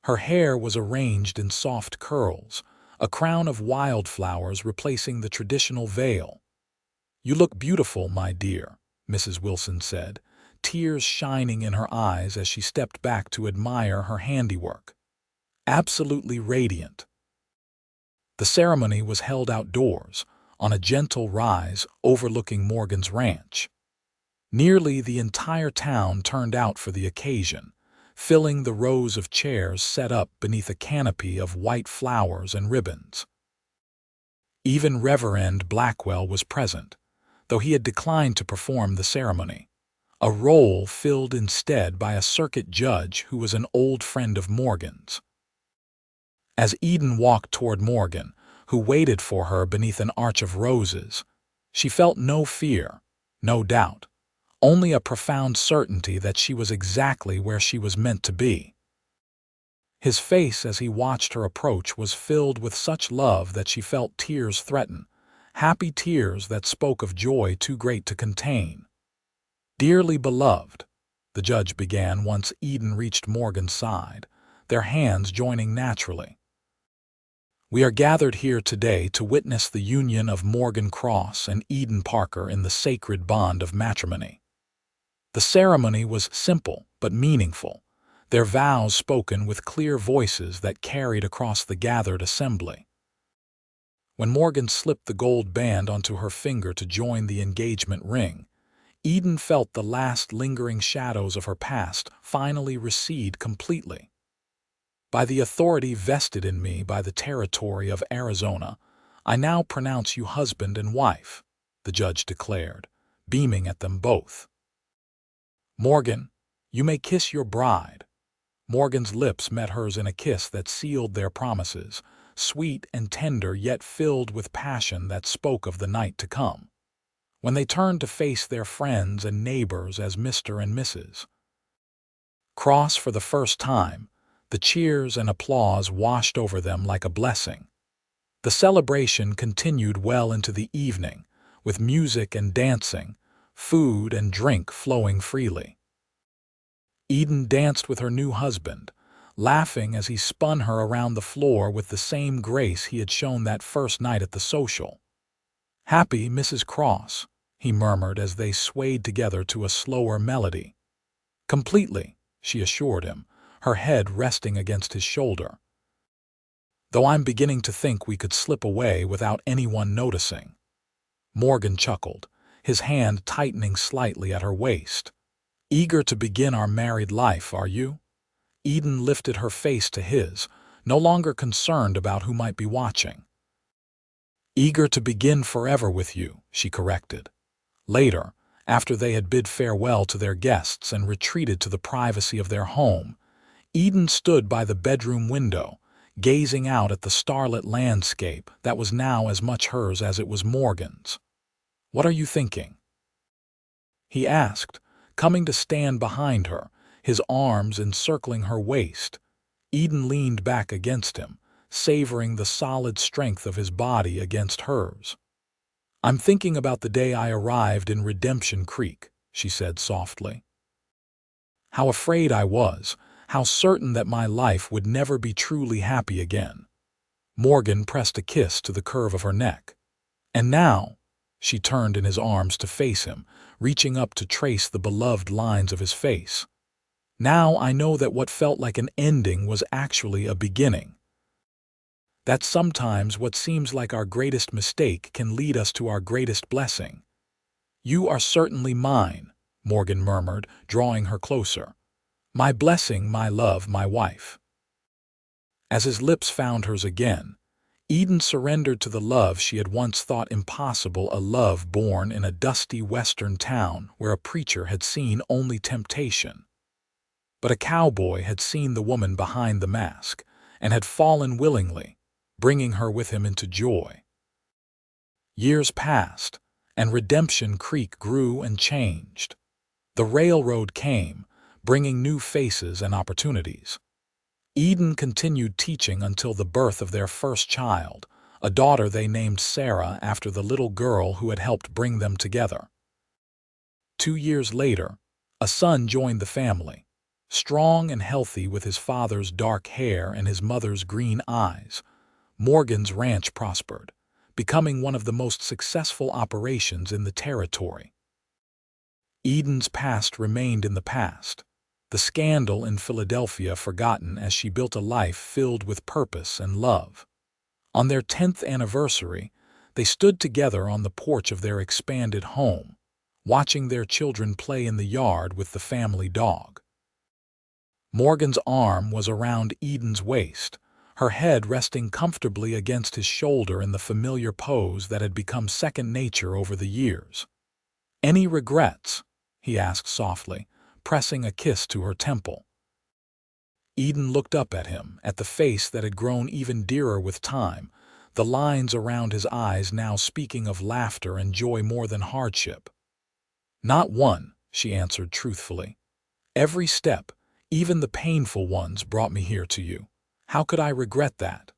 Her hair was arranged in soft curls, a crown of wildflowers replacing the traditional veil. "You look beautiful, my dear," Mrs. Wilson said, tears shining in her eyes as she stepped back to admire her handiwork. "Absolutely radiant." The ceremony was held outdoors, on a gentle rise overlooking Morgan's ranch. Nearly the entire town turned out for the occasion, filling the rows of chairs set up beneath a canopy of white flowers and ribbons. Even Reverend Blackwell was present, though he had declined to perform the ceremony, a role filled instead by a circuit judge who was an old friend of Morgan's. As Eden walked toward Morgan, who waited for her beneath an arch of roses, she felt no fear, no doubt, only a profound certainty that she was exactly where she was meant to be. His face as he watched her approach was filled with such love that she felt tears threaten, happy tears that spoke of joy too great to contain. "Dearly beloved," the judge began once Eden reached Morgan's side, their hands joining naturally. "We are gathered here today to witness the union of Morgan Cross and Eden Parker in the sacred bond of matrimony." The ceremony was simple but meaningful, their vows spoken with clear voices that carried across the gathered assembly. When Morgan slipped the gold band onto her finger to join the engagement ring, Eden felt the last lingering shadows of her past finally recede completely. "By the authority vested in me by the territory of Arizona, I now pronounce you husband and wife," the judge declared, beaming at them both. "Morgan, you may kiss your bride." Morgan's lips met hers in a kiss that sealed their promises, sweet and tender yet filled with passion that spoke of the night to come. When they turned to face their friends and neighbors as Mr. and Mrs. Cross for the first time, the cheers and applause washed over them like a blessing. The celebration continued well into the evening, with music and dancing, food and drink flowing freely. Eden danced with her new husband, laughing as he spun her around the floor with the same grace he had shown that first night at the social. "Happy Mrs. Cross," he murmured as they swayed together to a slower melody. "Completely," she assured him, her head resting against his shoulder. "Though I'm beginning to think we could slip away without anyone noticing." Morgan chuckled, his hand tightening slightly at her waist. "Eager to begin our married life, are you?" Eden lifted her face to his, no longer concerned about who might be watching. "Eager to begin forever with you," she corrected. Later, after they had bid farewell to their guests and retreated to the privacy of their home, Eden stood by the bedroom window, gazing out at the starlit landscape that was now as much hers as it was Morgan's. "What are you thinking?" he asked, coming to stand behind her, his arms encircling her waist. Eden leaned back against him, savoring the solid strength of his body against hers. "I'm thinking about the day I arrived in Redemption Creek," she said softly. "How afraid I was, how certain that my life would never be truly happy again." Morgan pressed a kiss to the curve of her neck. "And now," she turned in his arms to face him, reaching up to trace the beloved lines of his face. "Now I know that what felt like an ending was actually a beginning. That sometimes what seems like our greatest mistake can lead us to our greatest blessing." "You are certainly mine," Morgan murmured, drawing her closer. "My blessing, my love, my wife." As his lips found hers again, Eden surrendered to the love she had once thought impossible, a love born in a dusty western town where a preacher had seen only temptation. But a cowboy had seen the woman behind the mask and had fallen willingly, bringing her with him into joy. Years passed, and Redemption Creek grew and changed. The railroad came, bringing new faces and opportunities. Eden continued teaching until the birth of their first child, a daughter they named Sarah after the little girl who had helped bring them together. 2 years later, a son joined the family, strong and healthy with his father's dark hair and his mother's green eyes. Morgan's ranch prospered, becoming one of the most successful operations in the territory. Eden's past remained in the past, the scandal in Philadelphia forgotten as she built a life filled with purpose and love. On their 10th anniversary, they stood together on the porch of their expanded home, watching their children play in the yard with the family dog. Morgan's arm was around Eden's waist, her head resting comfortably against his shoulder in the familiar pose that had become second nature over the years. "Any regrets?" he asked softly, pressing a kiss to her temple. Eden looked up at him, at the face that had grown even dearer with time, the lines around his eyes now speaking of laughter and joy more than hardship. "Not one," she answered truthfully. "Every step, even the painful ones, brought me here to you. How could I regret that?"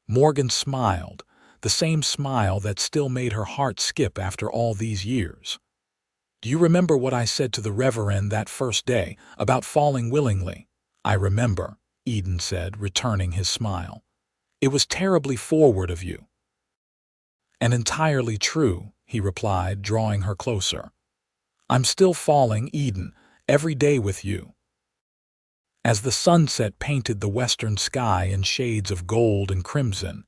Morgan smiled, the same smile that still made her heart skip after all these years. "Do you remember what I said to the Reverend that first day, about falling willingly?" "I remember," Eden said, returning his smile. "It was terribly forward of you." "And entirely true," he replied, drawing her closer. "I'm still falling, Eden, every day with you." As the sunset painted the western sky in shades of gold and crimson,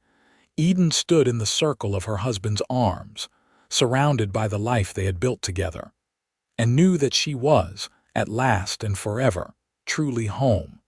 Eden stood in the circle of her husband's arms, surrounded by the life they had built together, and knew that she was, at last and forever, truly home.